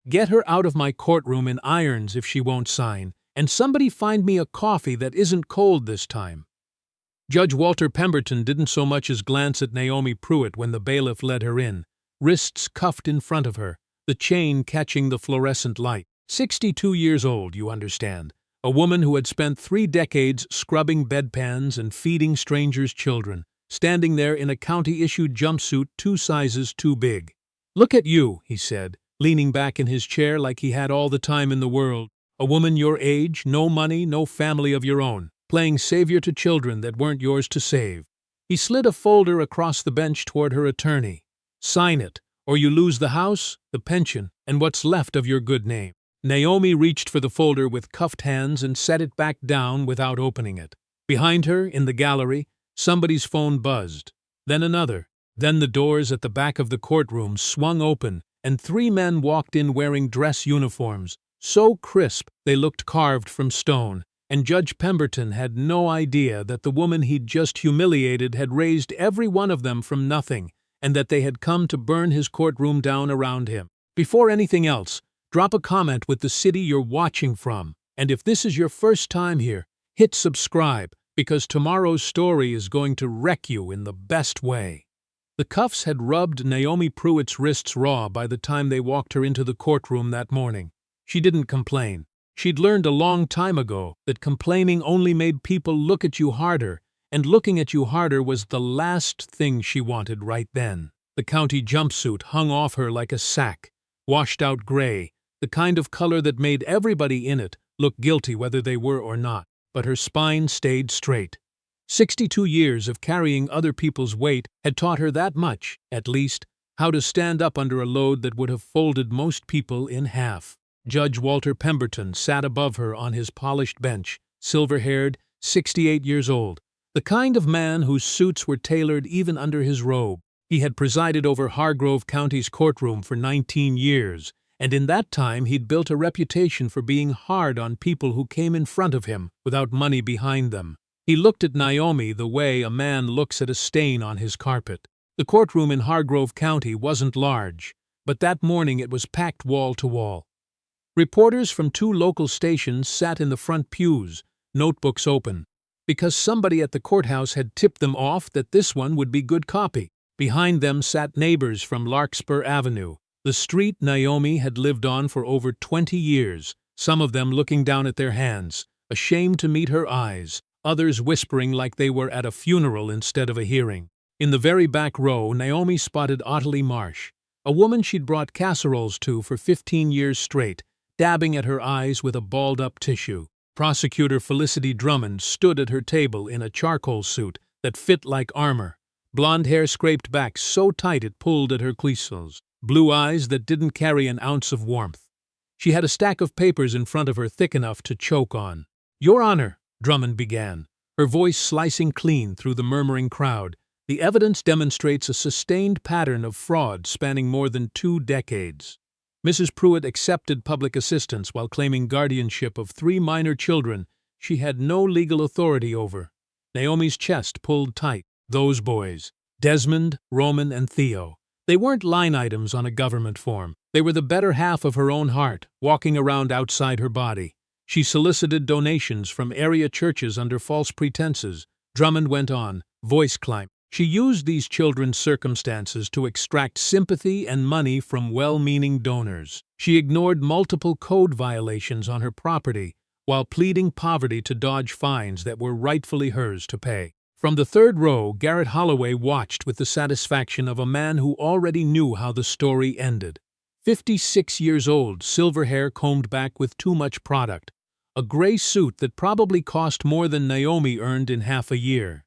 Get her out of my courtroom in irons if she won't sign, and somebody find me a coffee that isn't cold this time." Judge Walter Pemberton didn't so much as glance at Naomi Pruitt when the bailiff led her in, wrists cuffed in front of her, the chain catching the fluorescent light. 62 years old, you understand. A woman who had spent 3 decades scrubbing bedpans and feeding strangers' children, standing there in a county-issued jumpsuit 2 sizes too big. "Look at you," he said, leaning back in his chair like he had all the time in the world. "A woman your age, no money, no family of your own, playing savior to children that weren't yours to save." He slid a folder across the bench toward her attorney. "Sign it, or you lose the house, the pension, and what's left of your good name." Naomi reached for the folder with cuffed hands and set it back down without opening it. Behind her, in the gallery, somebody's phone buzzed. Then another. Then the doors at the back of the courtroom swung open, and 3 men walked in wearing dress uniforms, so crisp they looked carved from stone, and Judge Pemberton had no idea that the woman he'd just humiliated had raised every one of them from nothing, and that they had come to burn his courtroom down around him. Before anything else, drop a comment with the city you're watching from, and if this is your first time here, hit subscribe, because tomorrow's story is going to wreck you in the best way. The cuffs had rubbed Naomi Pruitt's wrists raw by the time they walked her into the courtroom that morning. She didn't complain. She'd learned a long time ago that complaining only made people look at you harder, and looking at you harder was the last thing she wanted right then. The county jumpsuit hung off her like a sack, washed-out gray, the kind of color that made everybody in it look guilty whether they were or not, but her spine stayed straight. 62 years of carrying other people's weight had taught her that much, at least, how to stand up under a load that would have folded most people in half. Judge Walter Pemberton sat above her on his polished bench, silver-haired, 68 years old, the kind of man whose suits were tailored even under his robe. He had presided over Hargrove County's courtroom for 19 years, and in that time he'd built a reputation for being hard on people who came in front of him without money behind them. He looked at Naomi the way a man looks at a stain on his carpet. The courtroom in Hargrove County wasn't large, but that morning it was packed wall to wall. Reporters from 2 local stations sat in the front pews, notebooks open, because somebody at the courthouse had tipped them off that this one would be good copy. Behind them sat neighbors from Larkspur Avenue, the street Naomi had lived on for over 20 years, some of them looking down at their hands, ashamed to meet her eyes, others whispering like they were at a funeral instead of a hearing. In the very back row, Naomi spotted Ottilie Marsh, a woman she'd brought casseroles to for 15 years straight, dabbing at her eyes with a balled-up tissue. Prosecutor Felicity Drummond stood at her table in a charcoal suit that fit like armor, blonde hair scraped back so tight it pulled at her cuissons, blue eyes that didn't carry an ounce of warmth. She had a stack of papers in front of her thick enough to choke on. "Your Honor," Drummond began, her voice slicing clean through the murmuring crowd, "the evidence demonstrates a sustained pattern of fraud spanning more than 2 decades. Mrs. Pruitt accepted public assistance while claiming guardianship of 3 minor children she had no legal authority over." Naomi's chest pulled tight. Those boys, Desmond, Roman, and Theo. They weren't line items on a government form. They were the better half of her own heart, walking around outside her body. She solicited donations from area churches under false pretenses. Drummond went on, voice climb. She used these children's circumstances to extract sympathy and money from well-meaning donors. She ignored multiple code violations on her property while pleading poverty to dodge fines that were rightfully hers to pay. From the 3rd row, Garrett Holloway watched with the satisfaction of a man who already knew how the story ended. 56 years old, silver hair combed back with too much product, a gray suit that probably cost more than Naomi earned in half a year.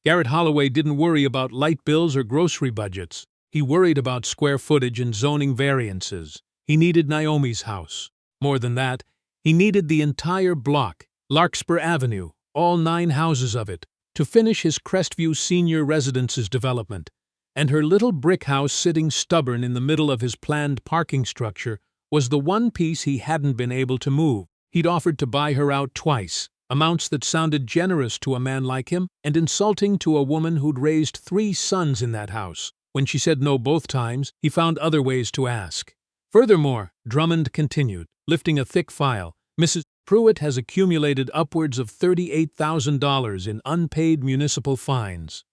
Garrett Holloway didn't worry about light bills or grocery budgets. He worried about square footage and zoning variances. He needed Naomi's house. More than that, he needed the entire block, Larkspur Avenue, all 9 houses of it, to finish his Crestview Senior Residences development, and her little brick house sitting stubborn in the middle of his planned parking structure was the one piece he hadn't been able to move. He'd offered to buy her out twice, amounts that sounded generous to a man like him and insulting to a woman who'd raised 3 sons in that house. When she said no both times, he found other ways to ask. Furthermore, Drummond continued, lifting a thick file, Mrs. Pruitt has accumulated upwards of $38,000 in unpaid municipal fines.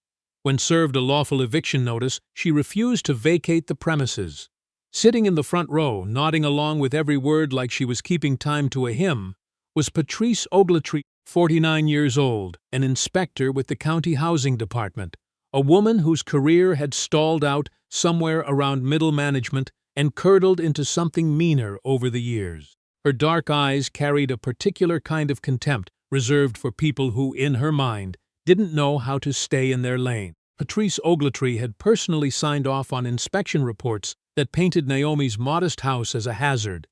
When served a lawful eviction notice, she refused to vacate the premises. Sitting in the front row, nodding along with every word like she was keeping time to a hymn, was Patrice Ogletree, 49 years old, an inspector with the county housing department, a woman whose career had stalled out somewhere around middle management and curdled into something meaner over the years. Her dark eyes carried a particular kind of contempt reserved for people who, in her mind, didn't know how to stay in their lane. Patrice Ogletree had personally signed off on inspection reports that painted Naomi's modest house as a hazard.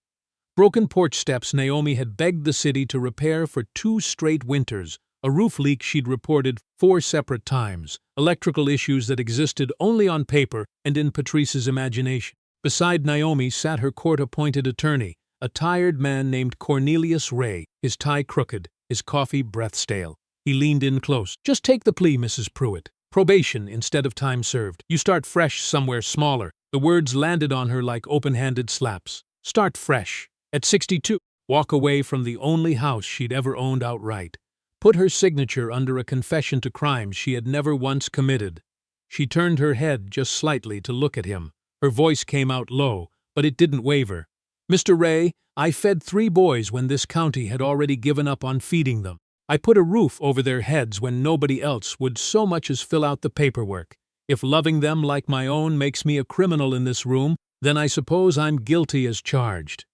Broken porch steps Naomi had begged the city to repair for 2 straight winters, a roof leak she'd reported 4 separate times, electrical issues that existed only on paper and in Patrice's imagination. Beside Naomi sat her court-appointed attorney, a tired man named Cornelius Ray, his tie crooked, his coffee breath-stale. He leaned in close. Just take the plea, Mrs. Pruitt. Probation instead of time served. You start fresh somewhere smaller. The words landed on her like open-handed slaps. Start fresh. At 62. Walk away from the only house she'd ever owned outright. Put her signature under a confession to crimes she had never once committed. She turned her head just slightly to look at him. Her voice came out low, but it didn't waver. Mr. Ray, I fed 3 boys when this county had already given up on feeding them. I put a roof over their heads when nobody else would so much as fill out the paperwork. If loving them like my own makes me a criminal in this room, then I suppose I'm guilty as charged.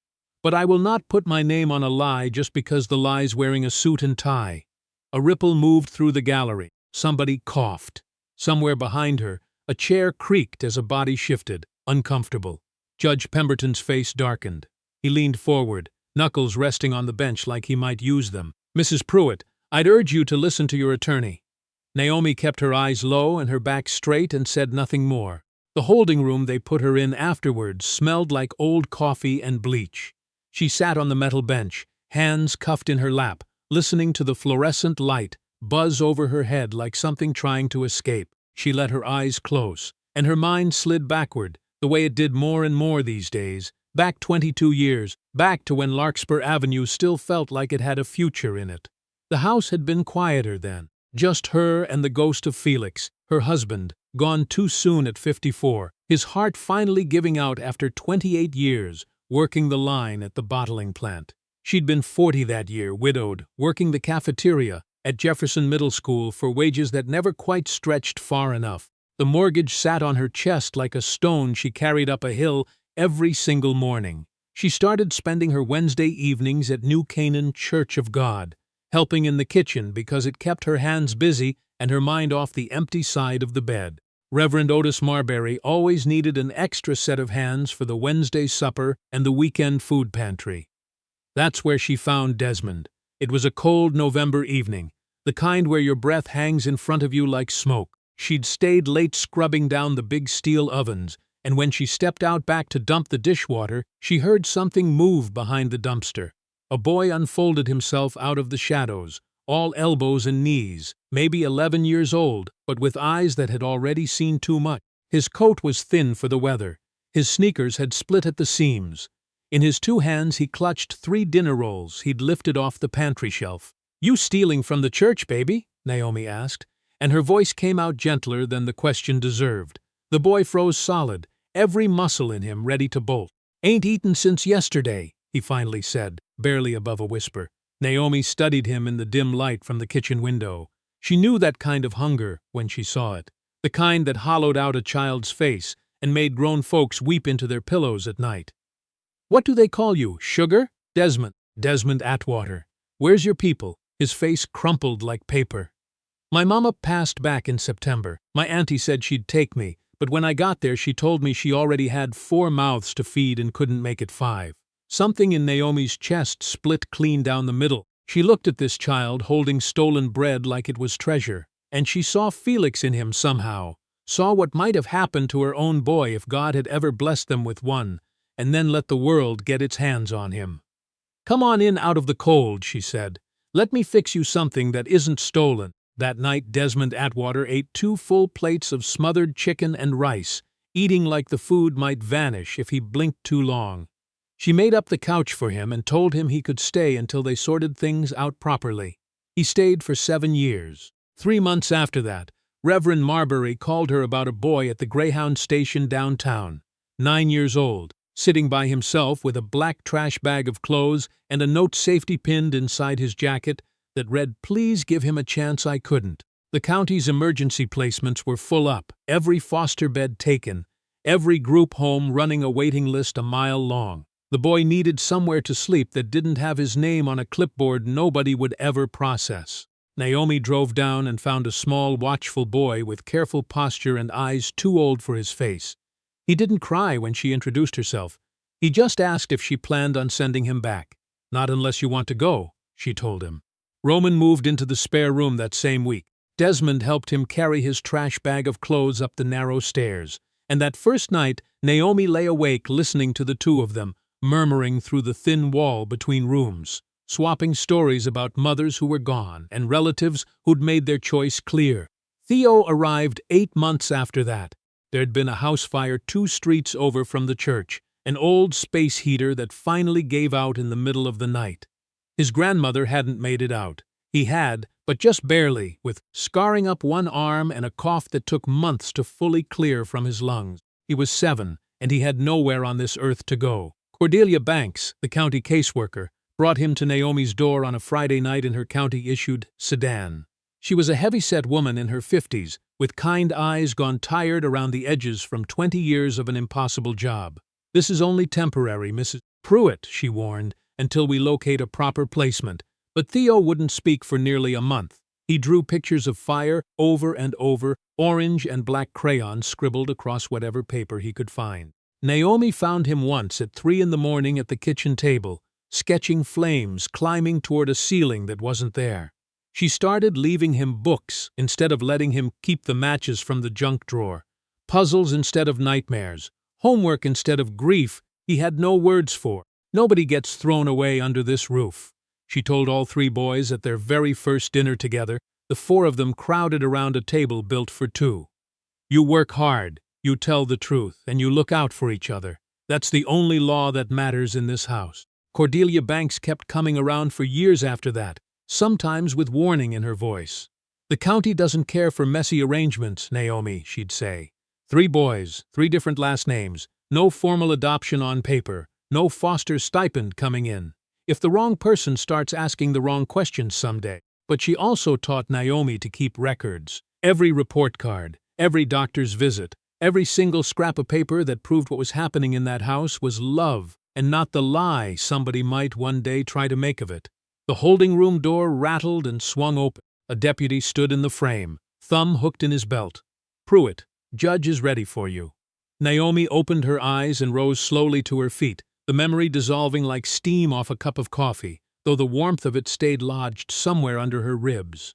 But I will not put my name on a lie just because the lie's wearing a suit and tie. A ripple moved through the gallery. Somebody coughed. Somewhere behind her, a chair creaked as a body shifted, uncomfortable. Judge Pemberton's face darkened. He leaned forward, knuckles resting on the bench like he might use them. Mrs. Pruitt, I'd urge you to listen to your attorney. Naomi kept her eyes low and her back straight and said nothing more. The holding room they put her in afterwards smelled like old coffee and bleach. She sat on the metal bench, hands cuffed in her lap, listening to the fluorescent light buzz over her head like something trying to escape. She let her eyes close, and her mind slid backward, the way it did more and more these days, back 22 years, back to when Larkspur Avenue still felt like it had a future in it. The house had been quieter then, just her and the ghost of Felix, her husband, gone too soon at 54, his heart finally giving out after 28 years, working the line at the bottling plant. She'd been 40 that year, widowed, working the cafeteria at Jefferson Middle School for wages that never quite stretched far enough. The mortgage sat on her chest like a stone she carried up a hill every single morning. She started spending her Wednesday evenings at New Canaan Church of God, helping in the kitchen because it kept her hands busy and her mind off the empty side of the bed. Reverend Otis Marbury always needed an extra set of hands for the Wednesday supper and the weekend food pantry. That's where she found Desmond. It was a cold November evening, the kind where your breath hangs in front of you like smoke. She'd stayed late scrubbing down the big steel ovens, and when she stepped out back to dump the dishwater, she heard something move behind the dumpster. A boy unfolded himself out of the shadows, all elbows and knees, maybe 11 years old, but with eyes that had already seen too much. His coat was thin for the weather. His sneakers had split at the seams. In his 2 hands he clutched 3 dinner rolls he'd lifted off the pantry shelf. "You stealing from the church, baby?" Naomi asked, and her voice came out gentler than the question deserved. The boy froze solid, every muscle in him ready to bolt. "Ain't eaten since yesterday," he finally said, barely above a whisper. Naomi studied him in the dim light from the kitchen window. She knew that kind of hunger when she saw it, the kind that hollowed out a child's face and made grown folks weep into their pillows at night. "What do they call you, Sugar?" Desmond Atwater. "Where's your people?" His face crumpled like paper. "My mama passed back in September. My auntie said she'd take me, but when I got there she told me she already had 4 mouths to feed and couldn't make it 5. Something in Naomi's chest split clean down the middle. She looked at this child holding stolen bread like it was treasure, and she saw Felix in him somehow, saw what might have happened to her own boy if God had ever blessed them with one, and then let the world get its hands on him. "Come on in out of the cold," she said. "Let me fix you something that isn't stolen." That night Desmond Atwater ate 2 full plates of smothered chicken and rice, eating like the food might vanish if he blinked too long. She made up the couch for him and told him he could stay until they sorted things out properly. He stayed for 7 years. 3 months after that, Reverend Marbury called her about a boy at the Greyhound station downtown, 9 years old, sitting by himself with a black trash bag of clothes and a note safety pinned inside his jacket that read, "Please give him a chance, I couldn't." The county's emergency placements were full up, every foster bed taken, every group home running a waiting list a mile long. The boy needed somewhere to sleep that didn't have his name on a clipboard nobody would ever process. Naomi drove down and found a small, watchful boy with careful posture and eyes too old for his face. He didn't cry when she introduced herself. He just asked if she planned on sending him back. "Not unless you want to go," she told him. Roman moved into the spare room that same week. Desmond helped him carry his trash bag of clothes up the narrow stairs. And that first night, Naomi lay awake listening to the two of them, murmuring through the thin wall between rooms, swapping stories about mothers who were gone and relatives who'd made their choice clear. Theo arrived 8 months after that. There'd been a house fire 2 streets over from the church, an old space heater that finally gave out in the middle of the night. His grandmother hadn't made it out. He had, but just barely, with scarring up one arm and a cough that took months to fully clear from his lungs. He was 7, and he had nowhere on this earth to go. Cordelia Banks, the county caseworker, brought him to Naomi's door on a Friday night in her county-issued sedan. She was a heavy-set woman in her 50s, with kind eyes gone tired around the edges from 20 years of an impossible job. "This is only temporary, Mrs. Pruitt," she warned, "until we locate a proper placement." But Theo wouldn't speak for nearly a month. He drew pictures of fire over and over, orange and black crayons scribbled across whatever paper he could find. Naomi found him once at 3 in the morning at the kitchen table, sketching flames climbing toward a ceiling that wasn't there. She started leaving him books instead of letting him keep the matches from the junk drawer, puzzles instead of nightmares, homework instead of grief he had no words for. "Nobody gets thrown away under this roof," she told all 3 boys at their very first dinner together, the 4 of them crowded around a table built for 2. "You work hard, you tell the truth, and you look out for each other. That's the only law that matters in this house." Cordelia Banks kept coming around for years after that, sometimes with warning in her voice. "The county doesn't care for messy arrangements, Naomi," she'd say. 3 boys, 3 different last names, no formal adoption on paper, no foster stipend coming in. If the wrong person starts asking the wrong questions someday. But she also taught Naomi to keep records. Every report card, every doctor's visit, every single scrap of paper that proved what was happening in that house was love, and not the lie somebody might one day try to make of it. The holding room door rattled and swung open. A deputy stood in the frame, thumb hooked in his belt. "Pruitt, judge is ready for you." Naomi opened her eyes and rose slowly to her feet, the memory dissolving like steam off a cup of coffee, though the warmth of it stayed lodged somewhere under her ribs.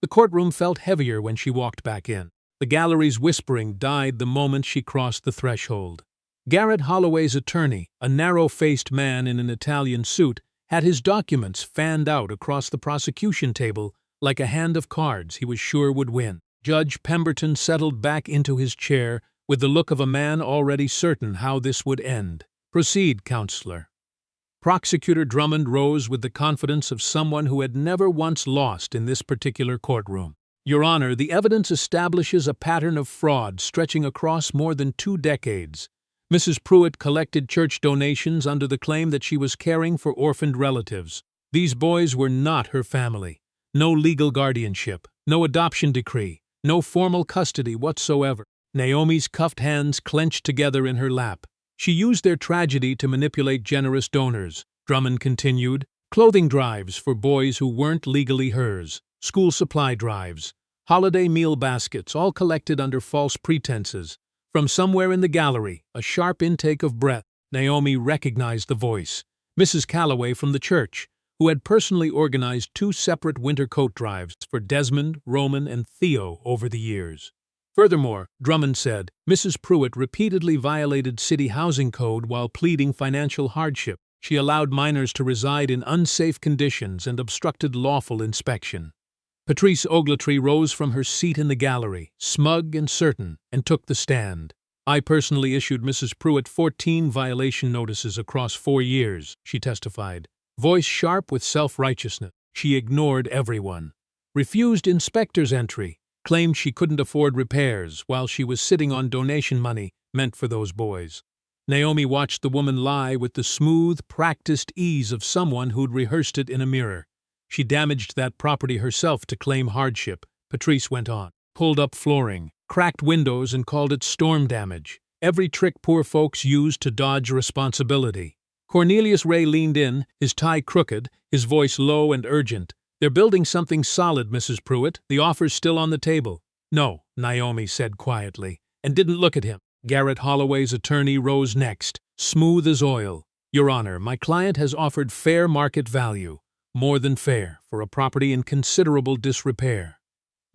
The courtroom felt heavier when she walked back in. The gallery's whispering died the moment she crossed the threshold. Garrett Holloway's attorney, a narrow-faced man in an Italian suit, had his documents fanned out across the prosecution table like a hand of cards he was sure would win. Judge Pemberton settled back into his chair with the look of a man already certain how this would end. "Proceed, counselor." Prosecutor Drummond rose with the confidence of someone who had never once lost in this particular courtroom. "Your Honor, the evidence establishes a pattern of fraud stretching across more than 2 decades. Mrs. Pruitt collected church donations under the claim that she was caring for orphaned relatives. These boys were not her family. No legal guardianship, no adoption decree, no formal custody whatsoever." Naomi's cuffed hands clenched together in her lap. "She used their tragedy to manipulate generous donors," Drummond continued. "Clothing drives for boys who weren't legally hers, school supply drives, holiday meal baskets, all collected under false pretenses. From somewhere in the gallery, a sharp intake of breath, Naomi recognized the voice. Mrs. Calloway from the church, who had personally organized 2 separate winter coat drives for Desmond, Roman, and Theo over the years. Furthermore, Drummond said, Mrs. Pruitt repeatedly violated city housing code while pleading financial hardship. She allowed minors to reside in unsafe conditions and obstructed lawful inspection. Patrice Ogletree rose from her seat in the gallery, smug and certain, and took the stand. I personally issued Mrs. Pruitt 14 violation notices across 4 years, she testified. Voice sharp with self-righteousness. She ignored everyone. Refused inspector's entry. Claimed she couldn't afford repairs while she was sitting on donation money meant for those boys. Naomi watched the woman lie with the smooth, practiced ease of someone who'd rehearsed it in a mirror. She damaged that property herself to claim hardship, Patrice went on. Pulled up flooring, cracked windows and called it storm damage. Every trick poor folks used to dodge responsibility. Cornelius Ray leaned in, his tie crooked, his voice low and urgent. They're building something solid, Mrs. Pruitt. The offer's still on the table. No, Naomi said quietly, and didn't look at him. Garrett Holloway's attorney rose next, smooth as oil. Your Honor, my client has offered fair market value, more than fair, for a property in considerable disrepair.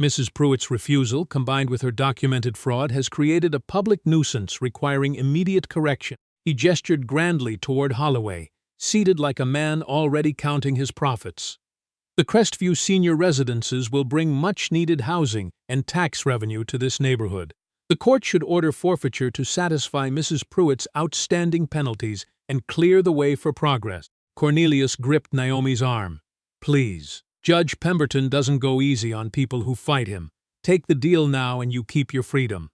Mrs. Pruitt's refusal, combined with her documented fraud, has created a public nuisance requiring immediate correction. He gestured grandly toward Holloway, seated like a man already counting his profits. The Crestview senior residences will bring much-needed housing and tax revenue to this neighborhood. The court should order forfeiture to satisfy Mrs. Pruitt's outstanding penalties and clear the way for progress. Cornelius gripped Naomi's arm. Please. Judge Pemberton doesn't go easy on people who fight him. Take the deal now and you keep your freedom.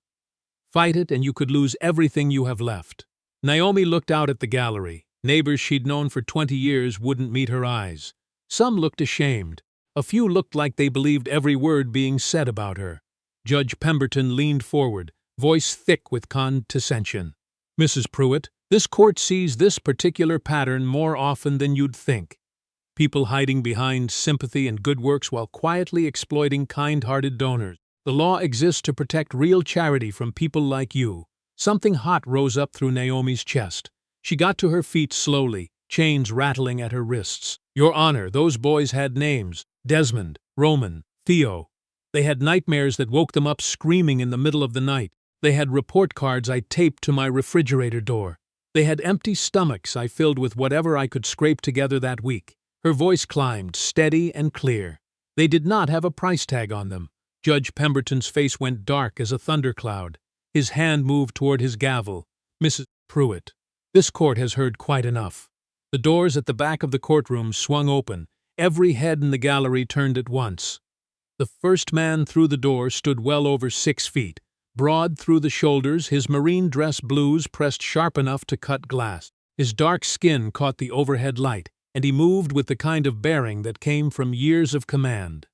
Fight it and you could lose everything you have left. Naomi looked out at the gallery. Neighbors she'd known for 20 years wouldn't meet her eyes. Some looked ashamed. A few looked like they believed every word being said about her. Judge Pemberton leaned forward, voice thick with condescension. Mrs. Pruitt, this court sees this particular pattern more often than you'd think. People hiding behind sympathy and good works while quietly exploiting kind-hearted donors. The law exists to protect real charity from people like you. Something hot rose up through Naomi's chest. She got to her feet slowly, chains rattling at her wrists. Your Honor, those boys had names. Desmond, Roman, Theo. They had nightmares that woke them up screaming in the middle of the night. They had report cards I taped to my refrigerator door. They had empty stomachs I filled with whatever I could scrape together that week. Her voice climbed, steady and clear. They did not have a price tag on them. Judge Pemberton's face went dark as a thundercloud. His hand moved toward his gavel. Mrs. Pruitt, this court has heard quite enough. The doors at the back of the courtroom swung open. Every head in the gallery turned at once. The first man through the door stood well over 6 feet. Broad through the shoulders, his marine dress blues pressed sharp enough to cut glass. His dark skin caught the overhead light, and he moved with the kind of bearing that came from years of command.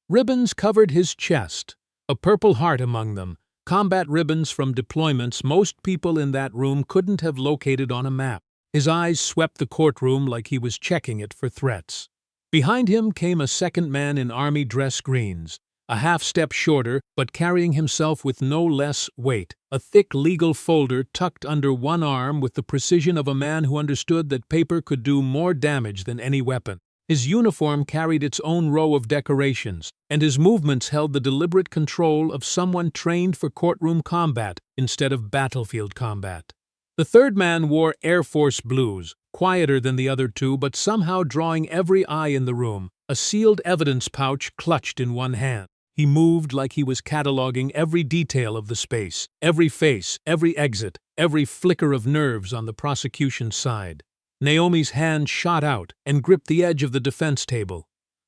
Ribbons covered his chest, a purple heart among them, combat ribbons from deployments most people in that room couldn't have located on a map. His eyes swept the courtroom like he was checking it for threats. Behind him came a second man in army dress greens, a half-step shorter but carrying himself with no less weight, a thick legal folder tucked under one arm with the precision of a man who understood that paper could do more damage than any weapon. His uniform carried its own row of decorations, and his movements held the deliberate control of someone trained for courtroom combat instead of battlefield combat. The third man wore Air Force blues, quieter than the other two but somehow drawing every eye in the room, a sealed evidence pouch clutched in one hand. He moved like he was cataloging every detail of the space, every face, every exit, every flicker of nerves on the prosecution's side. Naomi's hand shot out and gripped the edge of the defense table.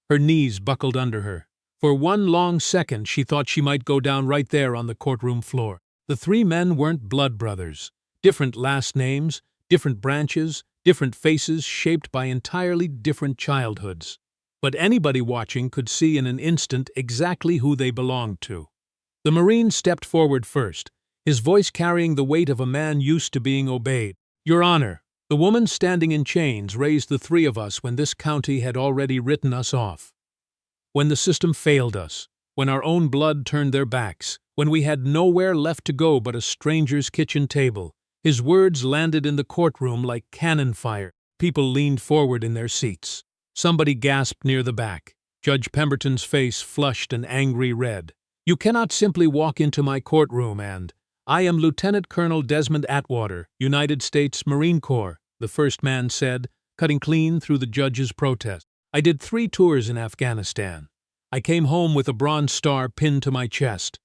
Her knees buckled under her. For one long second she thought she might go down right there on the courtroom floor. The 3 men weren't blood brothers. Different last names, different branches, different faces shaped by entirely different childhoods. But anybody watching could see in an instant exactly who they belonged to. The Marine stepped forward first, his voice carrying the weight of a man used to being obeyed. Your Honor, the woman standing in chains raised the 3 of us when this county had already written us off. When the system failed us, when our own blood turned their backs, when we had nowhere left to go but a stranger's kitchen table. His words landed in the courtroom like cannon fire. People leaned forward in their seats. Somebody gasped near the back. Judge Pemberton's face flushed an angry red. You cannot simply walk into my courtroom and, I am Lieutenant Colonel Desmond Atwater, United States Marine Corps, the first man said, cutting clean through the judge's protest. I did 3 tours in Afghanistan. I came home with a Bronze Star pinned to my chest.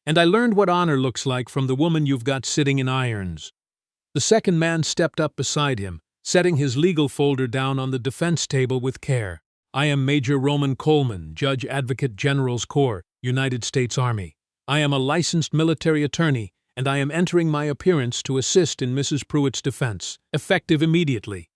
And I learned what honor looks like from the woman you've got sitting in irons." The second man stepped up beside him, setting his legal folder down on the defense table with care. "I am Major Roman Coleman, Judge Advocate General's Corps, United States Army. I am a licensed military attorney, and I am entering my appearance to assist in Mrs. Pruitt's defense, effective immediately."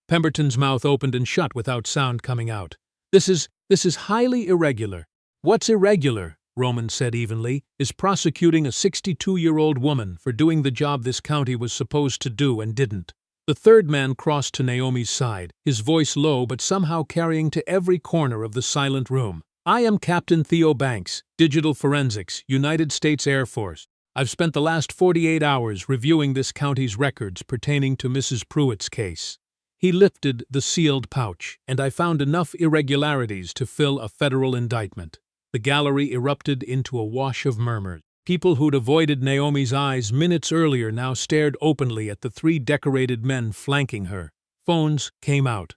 Pemberton's mouth opened and shut without sound coming out. This is highly irregular." "What's irregular," Roman said evenly, "is prosecuting a 62-year-old woman for doing the job this county was supposed to do and didn't." The third man crossed to Naomi's side, his voice low but somehow carrying to every corner of the silent room. "I am Captain Theo Banks, Digital Forensics, United States Air Force. I've spent the last 48 hours reviewing this county's records pertaining to Mrs. Pruitt's case." He lifted the sealed pouch, "and I found enough irregularities to fill a federal indictment." The gallery erupted into a wash of murmurs. People who'd avoided Naomi's eyes minutes earlier now stared openly at the three decorated men flanking her. Phones came out.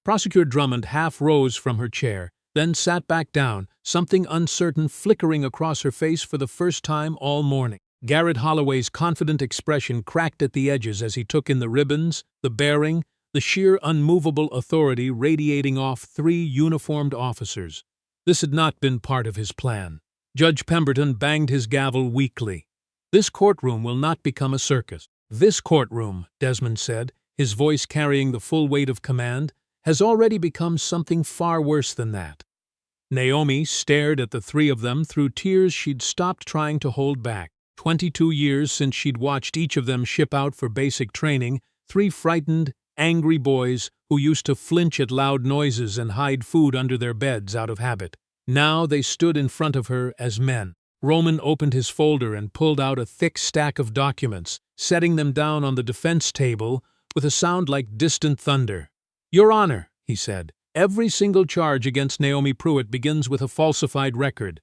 Prosecutor Drummond half rose from her chair, then sat back down, something uncertain flickering across her face for the first time all morning. Garrett Holloway's confident expression cracked at the edges as he took in the ribbons, the bearing, the sheer unmovable authority radiating off three uniformed officers. This had not been part of his plan. Judge Pemberton banged his gavel weakly. "This courtroom will not become a circus." "This courtroom," Desmond said, his voice carrying the full weight of command, "has already become something far worse than that." Naomi stared at the three of them through tears she'd stopped trying to hold back. 22 years since she'd watched each of them ship out for basic training, three frightened, angry boys who used to flinch at loud noises and hide food under their beds out of habit. Now they stood in front of her as men. Roman opened his folder and pulled out a thick stack of documents, setting them down on the defense table with a sound like distant thunder. "Your Honor," he said, "every single charge against Naomi Pruitt begins with a falsified record."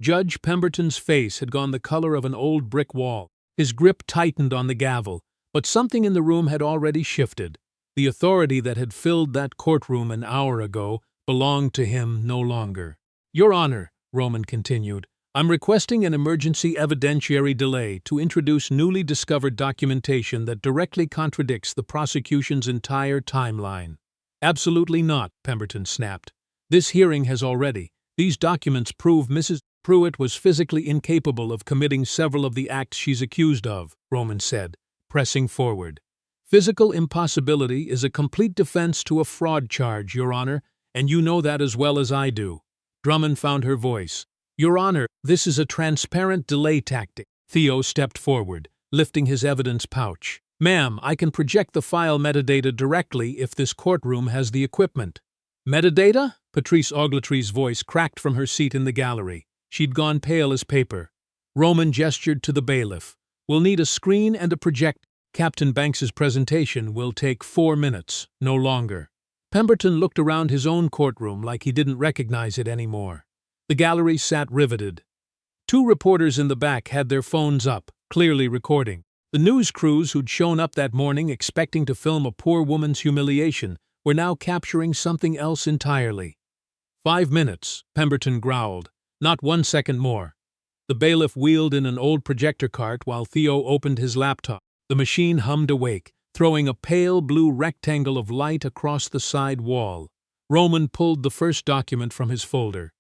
Judge Pemberton's face had gone the color of an old brick wall. His grip tightened on the gavel, but something in the room had already shifted. The authority that had filled that courtroom an hour ago belonged to him no longer. "Your Honor," Roman continued, "I'm requesting an emergency evidentiary delay to introduce newly discovered documentation that directly contradicts the prosecution's entire timeline." "Absolutely not," Pemberton snapped. "This hearing has already. These documents prove Mrs. Pruitt was physically incapable of committing several of the acts she's accused of," Roman said, pressing forward. "Physical impossibility is a complete defense to a fraud charge, Your Honor, and you know that as well as I do." Drummond found her voice. "Your Honor, this is a transparent delay tactic." Theo stepped forward, lifting his evidence pouch. "Ma'am, I can project the file metadata directly if this courtroom has the equipment." "Metadata?" Patrice Ogletree's voice cracked from her seat in the gallery. She'd gone pale as paper. Roman gestured to the bailiff. "We'll need a screen and a projector. Captain Banks's presentation will take 4 minutes, no longer." Pemberton looked around his own courtroom like he didn't recognize it anymore. The gallery sat riveted. Two reporters in the back had their phones up, clearly recording. The news crews who'd shown up that morning expecting to film a poor woman's humiliation were now capturing something else entirely. 5 minutes, Pemberton growled. "Not 1 second more." The bailiff wheeled in an old projector cart while Theo opened his laptop. The machine hummed awake, throwing a pale blue rectangle of light across the side wall. Roman pulled the first document from his folder.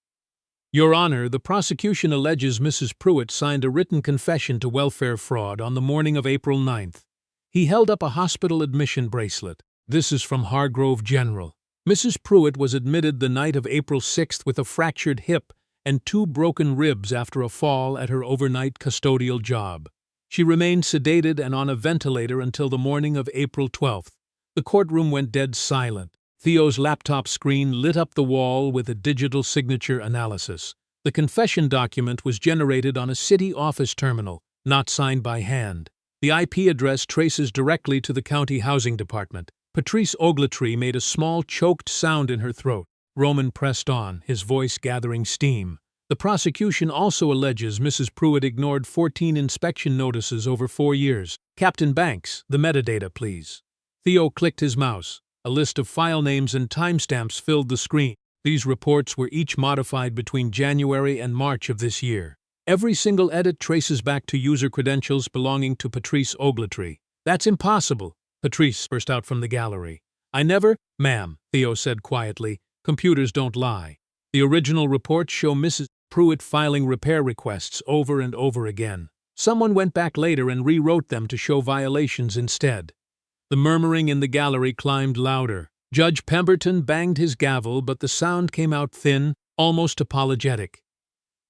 "Your Honor, the prosecution alleges Mrs. Pruitt signed a written confession to welfare fraud on the morning of April 9th. He held up a hospital admission bracelet. "This is from Hargrove General. Mrs. Pruitt was admitted the night of April 6th with a fractured hip and 2 broken ribs after a fall at her overnight custodial job. She remained sedated and on a ventilator until the morning of April 12th. The courtroom went dead silent. Theo's laptop screen lit up the wall with a digital signature analysis. The confession document was generated on a city office terminal, not signed by hand. The IP address traces directly to the county housing department. Patrice Ogletree made a small choked sound in her throat. Roman pressed on, his voice gathering steam. The prosecution also alleges Mrs. Pruitt ignored 14 inspection notices over 4 years. Captain Banks, the metadata, please. Theo clicked his mouse. A list of file names and timestamps filled the screen. These reports were each modified between January and March of this year. Every single edit traces back to user credentials belonging to Patrice Ogletree. That's impossible, Patrice burst out from the gallery. I never, ma'am, Theo said quietly. Computers don't lie. The original reports show Mrs. Pruitt filing repair requests over and over again. Someone went back later and rewrote them to show violations instead. The murmuring in the gallery climbed louder. Judge Pemberton banged his gavel, but the sound came out thin, almost apologetic.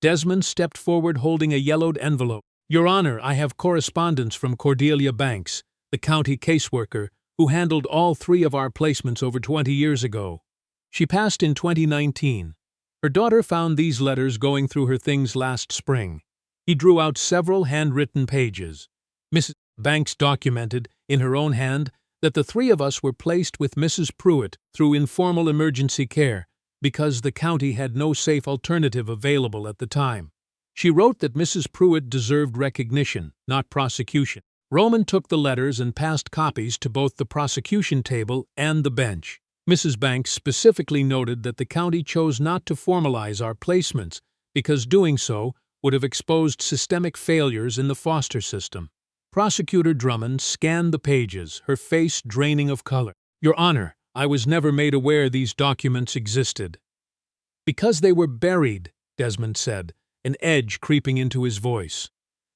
Desmond stepped forward holding a yellowed envelope. Your Honor, I have correspondence from Cordelia Banks, the county caseworker, who handled all 3 of our placements over 20 years ago. She passed in 2019. Her daughter found these letters going through her things last spring. He drew out several handwritten pages. Mrs. Banks documented, in her own hand, that the 3 of us were placed with Mrs. Pruitt through informal emergency care because the county had no safe alternative available at the time. She wrote that Mrs. Pruitt deserved recognition, not prosecution. Roman took the letters and passed copies to both the prosecution table and the bench. Mrs. Banks specifically noted that the county chose not to formalize our placements because doing so would have exposed systemic failures in the foster system. Prosecutor Drummond scanned the pages, her face draining of color. Your Honor, I was never made aware these documents existed. Because they were buried, Desmond said, an edge creeping into his voice.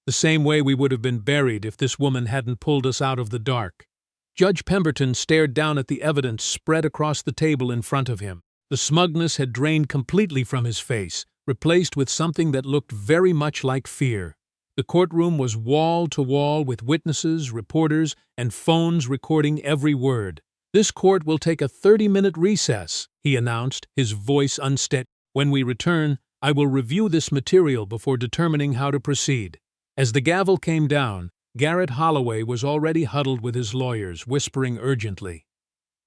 The same way we would have been buried if this woman hadn't pulled us out of the dark. Judge Pemberton stared down at the evidence spread across the table in front of him. The smugness had drained completely from his face, replaced with something that looked very much like fear. The courtroom was wall to wall with witnesses, reporters, and phones recording every word. This court will take a 30-minute recess, he announced, his voice unsteady. When we return, I will review this material before determining how to proceed. As the gavel came down, Garrett Holloway was already huddled with his lawyers, whispering urgently.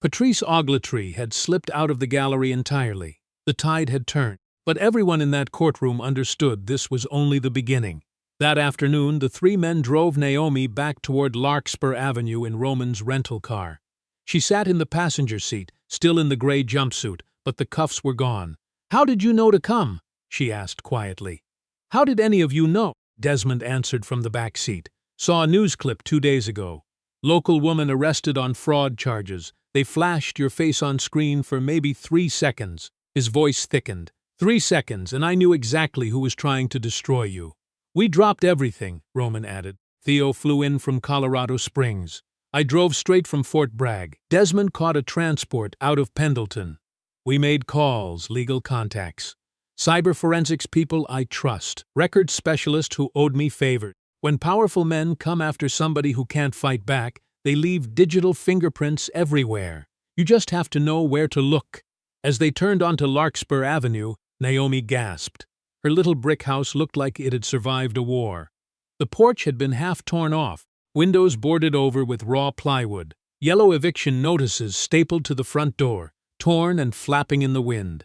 Patrice Ogletree had slipped out of the gallery entirely. The tide had turned, but everyone in that courtroom understood this was only the beginning. That afternoon, the 3 men drove Naomi back toward Larkspur Avenue in Roman's rental car. She sat in the passenger seat, still in the gray jumpsuit, but the cuffs were gone. How did you know to come? She asked quietly. How did any of you know? Desmond answered from the back seat. Saw a news clip 2 days ago. Local woman arrested on fraud charges. They flashed your face on screen for maybe 3 seconds. His voice thickened. 3 seconds, and I knew exactly who was trying to destroy you. We dropped everything, Roman added. Theo flew in from Colorado Springs. I drove straight from Fort Bragg. Desmond caught a transport out of Pendleton. We made calls, legal contacts. Cyber forensics people I trust. Record specialists who owed me favors. When powerful men come after somebody who can't fight back, they leave digital fingerprints everywhere. You just have to know where to look. As they turned onto Larkspur Avenue, Naomi gasped. Her little brick house looked like it had survived a war. The porch had been half torn off, windows boarded over with raw plywood, yellow eviction notices stapled to the front door, torn and flapping in the wind.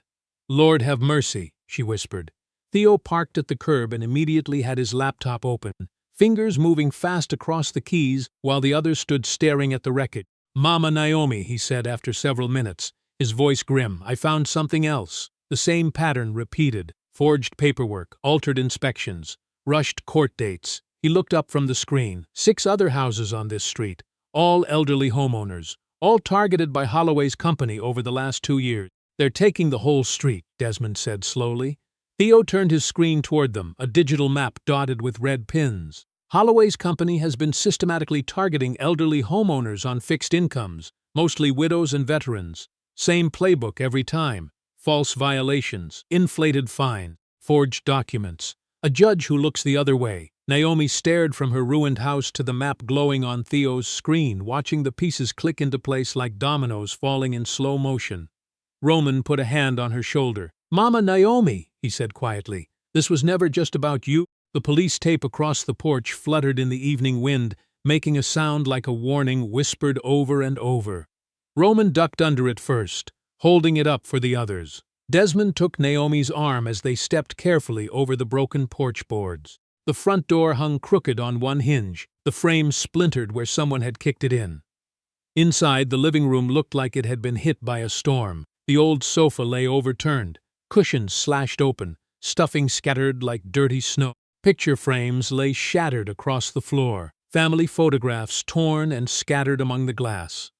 Lord have mercy, she whispered. Theo parked at the curb and immediately had his laptop open, fingers moving fast across the keys while the others stood staring at the wreckage. Mama Naomi, he said after several minutes, his voice grim, I found something else. The same pattern repeated. Forged paperwork, altered inspections, rushed court dates. He looked up from the screen. 6 other houses on this street, all elderly homeowners, all targeted by Holloway's company over the last 2 years. They're taking the whole street, Desmond said slowly. Theo turned his screen toward them, a digital map dotted with red pins. Holloway's company has been systematically targeting elderly homeowners on fixed incomes, mostly widows and veterans. Same playbook every time. False violations, inflated fines, forged documents. A judge who looks the other way. Naomi stared from her ruined house to the map glowing on Theo's screen, watching the pieces click into place like dominoes falling in slow motion. Roman put a hand on her shoulder. Mama Naomi, he said quietly, this was never just about you. The police tape across the porch fluttered in the evening wind, making a sound like a warning whispered over and over. Roman ducked under it first, holding it up for the others. Desmond took Naomi's arm as they stepped carefully over the broken porch boards. The front door hung crooked on one hinge, the frame splintered where someone had kicked it in. Inside, the living room looked like it had been hit by a storm. The old sofa lay overturned, cushions slashed open, stuffing scattered like dirty snow. Picture frames lay shattered across the floor, family photographs torn and scattered among the glass.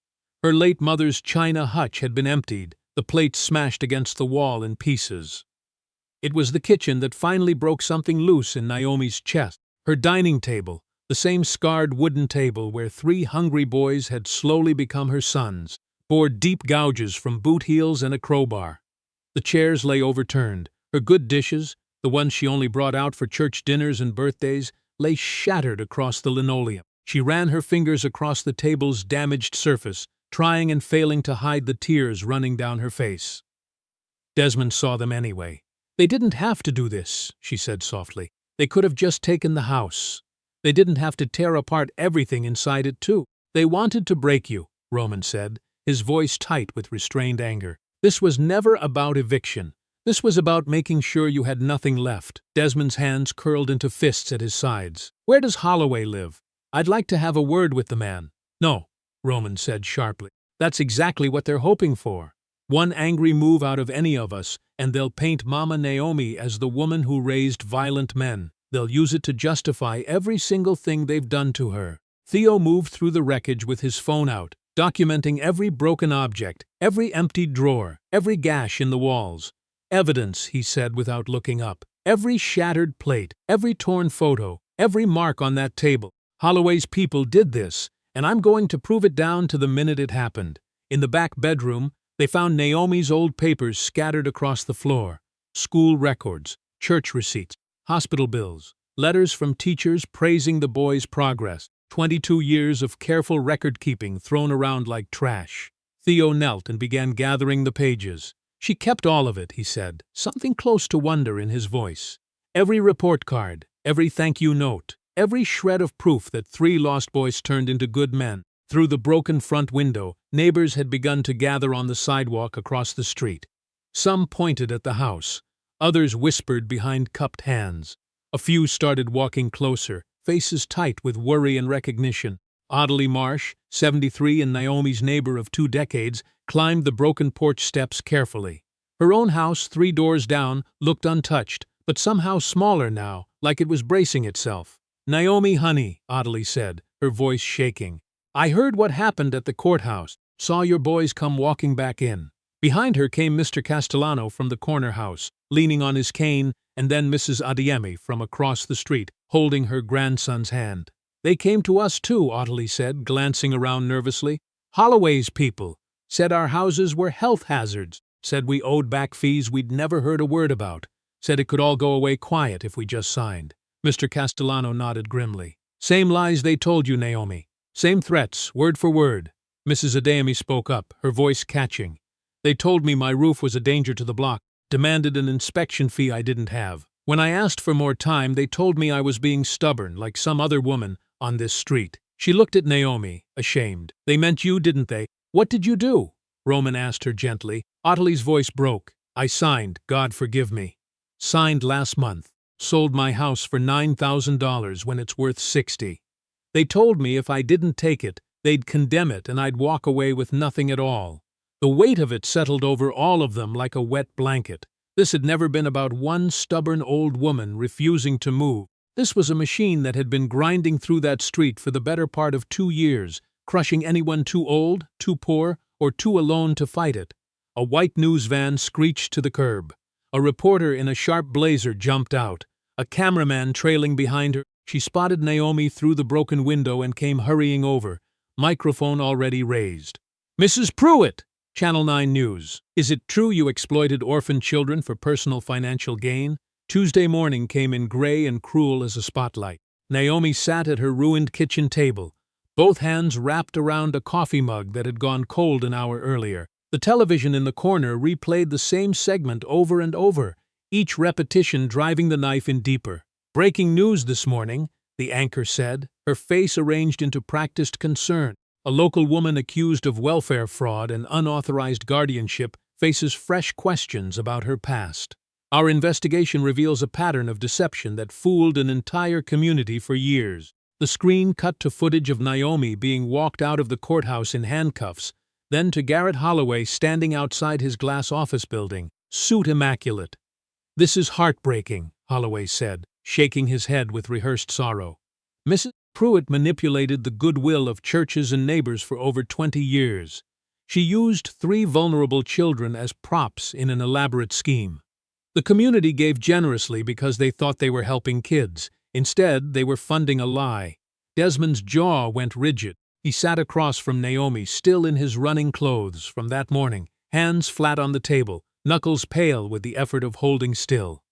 Her late mother's china hutch had been emptied, the plates smashed against the wall in pieces. It was the kitchen that finally broke something loose in Naomi's chest. Her dining table, the same scarred wooden table where 3 hungry boys had slowly become her sons, bore deep gouges from boot heels and a crowbar. The chairs lay overturned. Her good dishes, the ones she only brought out for church dinners and birthdays, lay shattered across the linoleum. She ran her fingers across the table's damaged surface, trying and failing to hide the tears running down her face. Desmond saw them anyway. "They didn't have to do this," she said softly. "They could have just taken the house. They didn't have to tear apart everything inside it, too." "They wanted to break you," Roman said, his voice tight with restrained anger. "This was never about eviction. This was about making sure you had nothing left." Desmond's hands curled into fists at his sides. "Where does Holloway live? I'd like to have a word with the man." "No," Roman said sharply. "That's exactly what they're hoping for. One angry move out of any of us, and they'll paint Mama Naomi as the woman who raised violent men. They'll use it to justify every single thing they've done to her." Theo moved through the wreckage with his phone out, documenting every broken object, every emptied drawer, every gash in the walls. "Evidence," he said without looking up. "Every shattered plate, every torn photo, every mark on that table. Holloway's people did this, and I'm going to prove it down to the minute it happened." In the back bedroom, they found Naomi's old papers scattered across the floor. School records, church receipts, hospital bills, letters from teachers praising the boys' progress. 22 years of careful record-keeping thrown around like trash. Theo knelt and began gathering the pages. "She kept all of it," he said, something close to wonder in his voice. "Every report card, every thank-you note, every shred of proof that 3 lost boys turned into good men." Through the broken front window, neighbors had begun to gather on the sidewalk across the street. Some pointed at the house. Others whispered behind cupped hands. A few started walking closer, faces tight with worry and recognition. Audley Marsh, 73 and Naomi's neighbor of 2 decades, climbed the broken porch steps carefully. Her own house, 3 doors down, looked untouched, but somehow smaller now, like it was bracing itself. "Naomi, honey," Audley said, her voice shaking. "I heard what happened at the courthouse, saw your boys come walking back in." Behind her came Mr. Castellano from the corner house, leaning on his cane, and then Mrs. Adiemi from across the street, holding her grandson's hand. "They came to us too," Audley said, glancing around nervously. "Holloway's people. Said our houses were health hazards. Said we owed back fees we'd never heard a word about. Said it could all go away quiet if we just signed." Mr. Castellano nodded grimly. "Same lies they told you, Naomi. Same threats, word for word." Mrs. Adiemi spoke up, her voice catching. "They told me my roof was a danger to the block, demanded an inspection fee I didn't have. When I asked for more time, they told me I was being stubborn, like some other woman on this street." She looked at Naomi, ashamed. "They meant you, didn't they? What did you do?" Roman asked her gently. Audley's voice broke. "I signed, God forgive me. Signed last month. Sold my house for $9,000 when it's worth $60. They told me if I didn't take it, they'd condemn it and I'd walk away with nothing at all. The weight of it settled over all of them like a wet blanket. This had never been about one stubborn old woman refusing to move. This was a machine that had been grinding through that street for the better part of 2 years, crushing anyone too old, too poor, or too alone to fight it. A white news van screeched to the curb. A reporter in a sharp blazer jumped out, a cameraman trailing behind her. She spotted Naomi through the broken window and came hurrying over, microphone already raised. "Mrs. Pruitt! Channel 9 News. Is it true you exploited orphan children for personal financial gain?" Tuesday morning came in gray and cruel as a spotlight. Naomi sat at her ruined kitchen table, both hands wrapped around a coffee mug that had gone cold an hour earlier. The television in the corner replayed the same segment over and over, each repetition driving the knife in deeper. "Breaking news this morning," the anchor said, her face arranged into practiced concern. "A local woman accused of welfare fraud and unauthorized guardianship faces fresh questions about her past. Our investigation reveals a pattern of deception that fooled an entire community for years." The screen cut to footage of Naomi being walked out of the courthouse in handcuffs, then to Garrett Holloway standing outside his glass office building, suit immaculate. "This is heartbreaking," Holloway said, shaking his head with rehearsed sorrow. Mrs. Pruitt manipulated the goodwill of churches and neighbors for over 20 years. She used 3 vulnerable children as props in an elaborate scheme. The community gave generously because they thought they were helping kids. Instead, they were funding a lie. Desmond's jaw went rigid. He sat across from Naomi, still in his running clothes from that morning, hands flat on the table, knuckles pale with the effort of holding still.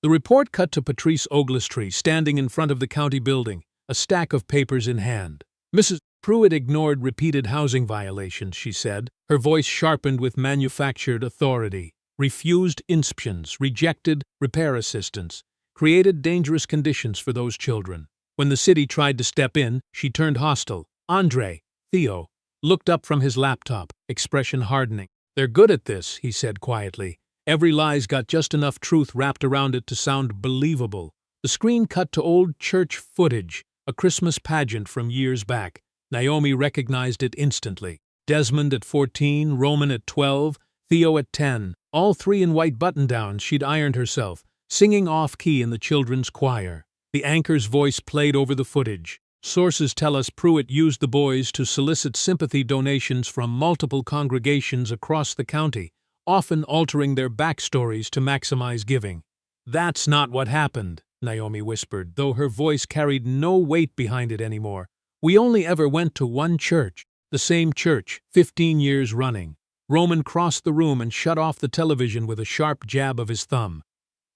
The report cut to Patrice Ogletree standing in front of the county building, a stack of papers in hand. Mrs. Pruitt ignored repeated housing violations, she said, her voice sharpened with manufactured authority. Refused inspections, rejected repair assistance, created dangerous conditions for those children. When the city tried to step in, she turned hostile. Andre, Theo, looked up from his laptop, expression hardening. "They're good at this," he said quietly. Every lie's got just enough truth wrapped around it to sound believable. The screen cut to old church footage, a Christmas pageant from years back. Naomi recognized it instantly. Desmond at 14, Roman at 12, Theo at 10, all 3 in white button-downs she'd ironed herself, singing off-key in the children's choir. The anchor's voice played over the footage. Sources tell us Pruitt used the boys to solicit sympathy donations from multiple congregations across the county, often altering their backstories to maximize giving. "That's not what happened," Naomi whispered, though her voice carried no weight behind it anymore. "We only ever went to one church, the same church, 15 years running." Roman crossed the room and shut off the television with a sharp jab of his thumb.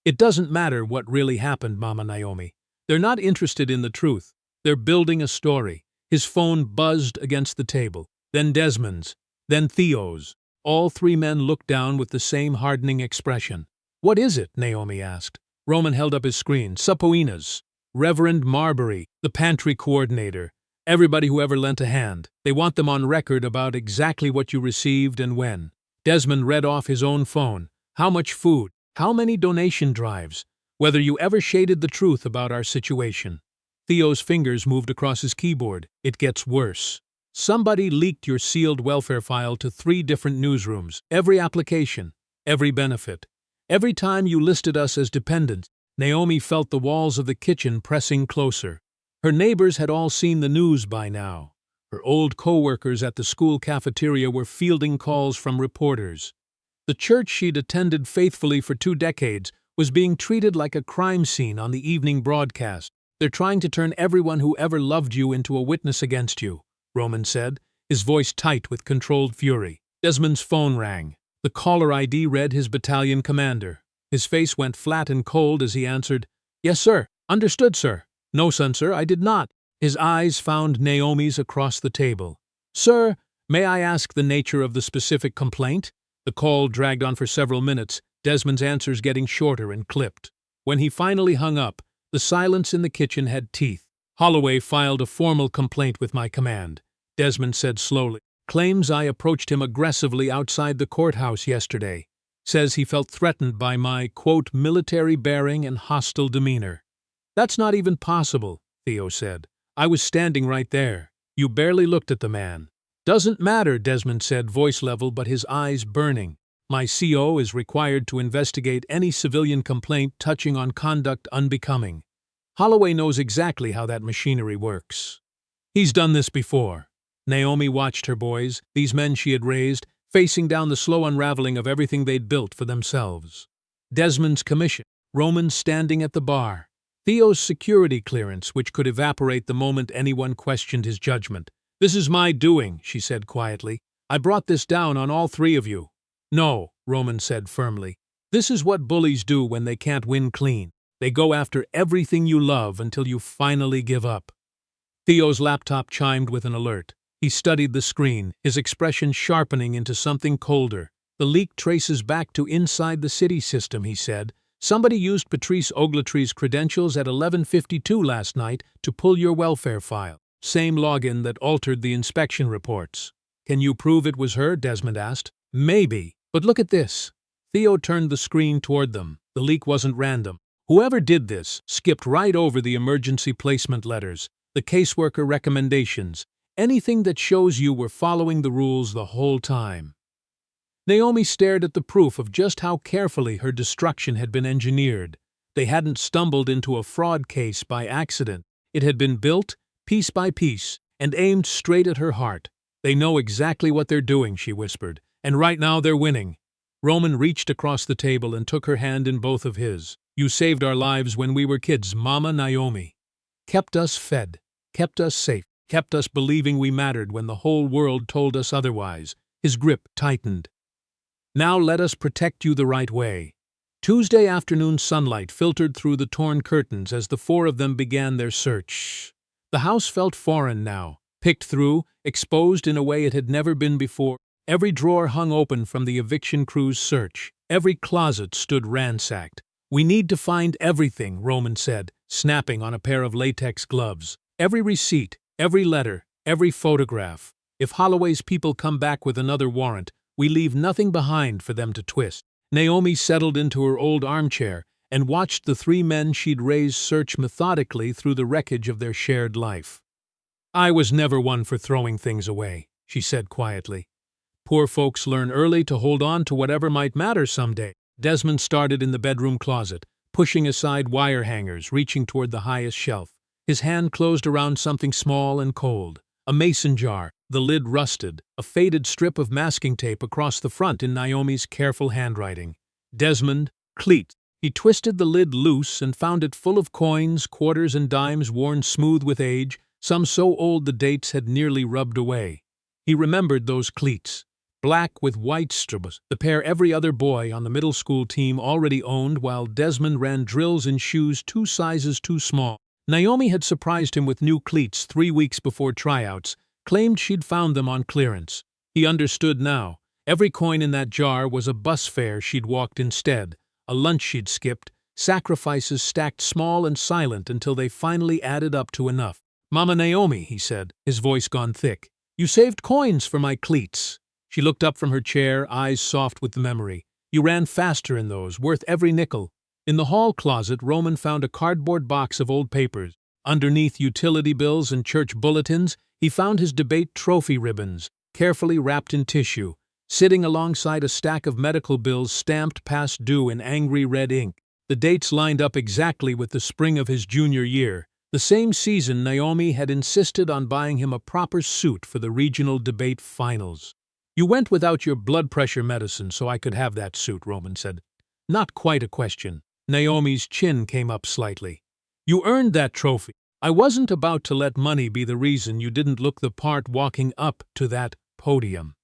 "It doesn't matter what really happened, Mama Naomi. They're not interested in the truth. They're building a story." His phone buzzed against the table. Then Desmond's. Then Theo's. All 3 men looked down with the same hardening expression. "What is it?" Naomi asked. Roman held up his screen. "Subpoenas. Reverend Marbury, the pantry coordinator. Everybody who ever lent a hand. They want them on record about exactly what you received and when." Desmond read off his own phone. "How much food? How many donation drives? Whether you ever shaded the truth about our situation." Theo's fingers moved across his keyboard. "It gets worse. Somebody leaked your sealed welfare file to 3 different newsrooms. Every application, every benefit. Every time you listed us as dependents." Naomi felt the walls of the kitchen pressing closer. Her neighbors had all seen the news by now. Her old co-workers at the school cafeteria were fielding calls from reporters. The church she'd attended faithfully for 2 decades was being treated like a crime scene on the evening broadcast. "They're trying to turn everyone who ever loved you into a witness against you," Roman said, his voice tight with controlled fury. Desmond's phone rang. The caller ID read his battalion commander. His face went flat and cold as he answered, "Yes, sir. Understood, sir." "No, son, sir, I did not." His eyes found Naomi's across the table. "Sir, may I ask the nature of the specific complaint?" The call dragged on for several minutes, Desmond's answers getting shorter and clipped. When he finally hung up, the silence in the kitchen had teeth. "Holloway filed a formal complaint with my command," Desmond said slowly. "Claims I approached him aggressively outside the courthouse yesterday. Says he felt threatened by my, quote, military bearing and hostile demeanor." "That's not even possible," Theo said. "I was standing right there. You barely looked at the man." "Doesn't matter," Desmond said, voice level but his eyes burning. "My CO is required to investigate any civilian complaint touching on conduct unbecoming. Holloway knows exactly how that machinery works. He's done this before." Naomi watched her boys, these men she had raised, facing down the slow unraveling of everything they'd built for themselves. Desmond's commission, Roman standing at the bar, Theo's security clearance, which could evaporate the moment anyone questioned his judgment. "This is my doing," she said quietly. "I brought this down on all 3 of you." "No," Roman said firmly. "This is what bullies do when they can't win clean. They go after everything you love until you finally give up." Theo's laptop chimed with an alert. He studied the screen, his expression sharpening into something colder. "The leak traces back to inside the city system," he said. "Somebody used Patrice Ogletree's credentials at 11:52 last night to pull your welfare file. Same login that altered the inspection reports." "Can you prove it was her?" Desmond asked. "Maybe, but look at this." Theo turned the screen toward them. The leak wasn't random. Whoever did this skipped right over the emergency placement letters, the caseworker recommendations, anything that shows you were following the rules the whole time. Naomi stared at the proof of just how carefully her destruction had been engineered. They hadn't stumbled into a fraud case by accident. It had been built, piece by piece, and aimed straight at her heart. "They know exactly what they're doing," she whispered, "and right now they're winning." Roman reached across the table and took her hand in both of his. "You saved our lives when we were kids, Mama Naomi. Kept us fed, kept us safe, kept us believing we mattered when the whole world told us otherwise." His grip tightened. "Now let us protect you the right way." Tuesday afternoon sunlight filtered through the torn curtains as the four of them began their search. The house felt foreign now, picked through, exposed in a way it had never been before. Every drawer hung open from the eviction crew's search. Every closet stood ransacked. "We need to find everything," Roman said, snapping on a pair of latex gloves. "Every receipt, every letter, every photograph. If Holloway's people come back with another warrant, we leave nothing behind for them to twist." Naomi settled into her old armchair and watched the three men she'd raised search methodically through the wreckage of their shared life. "I was never one for throwing things away," she said quietly. "Poor folks learn early to hold on to whatever might matter someday." Desmond started in the bedroom closet, pushing aside wire hangers, reaching toward the highest shelf. His hand closed around something small and cold. A mason jar, the lid rusted, a faded strip of masking tape across the front in Naomi's careful handwriting. "Desmond, Cleat." He twisted the lid loose and found it full of coins, quarters and dimes worn smooth with age, some so old the dates had nearly rubbed away. He remembered those cleats, black with white stribes, the pair every other boy on the middle school team already owned, while Desmond ran drills in shoes 2 sizes too small. Naomi had surprised him with new cleats 3 weeks before tryouts, claimed she'd found them on clearance. He understood now. Every coin in that jar was a bus fare she'd walked instead, a lunch she'd skipped, sacrifices stacked small and silent until they finally added up to enough. "Mama Naomi," he said, his voice gone thick, "you saved coins for my cleats." She looked up from her chair, eyes soft with the memory. "You ran faster in those, worth every nickel." In the hall closet, Roman found a cardboard box of old papers. Underneath utility bills and church bulletins, he found his debate trophy ribbons, carefully wrapped in tissue, sitting alongside a stack of medical bills stamped past due in angry red ink. The dates lined up exactly with the spring of his junior year, the same season Naomi had insisted on buying him a proper suit for the regional debate finals. "You went without your blood pressure medicine so I could have that suit," Roman said. "Not quite a question." Naomi's chin came up slightly. "You earned that trophy. I wasn't about to let money be the reason you didn't look the part walking up to that podium."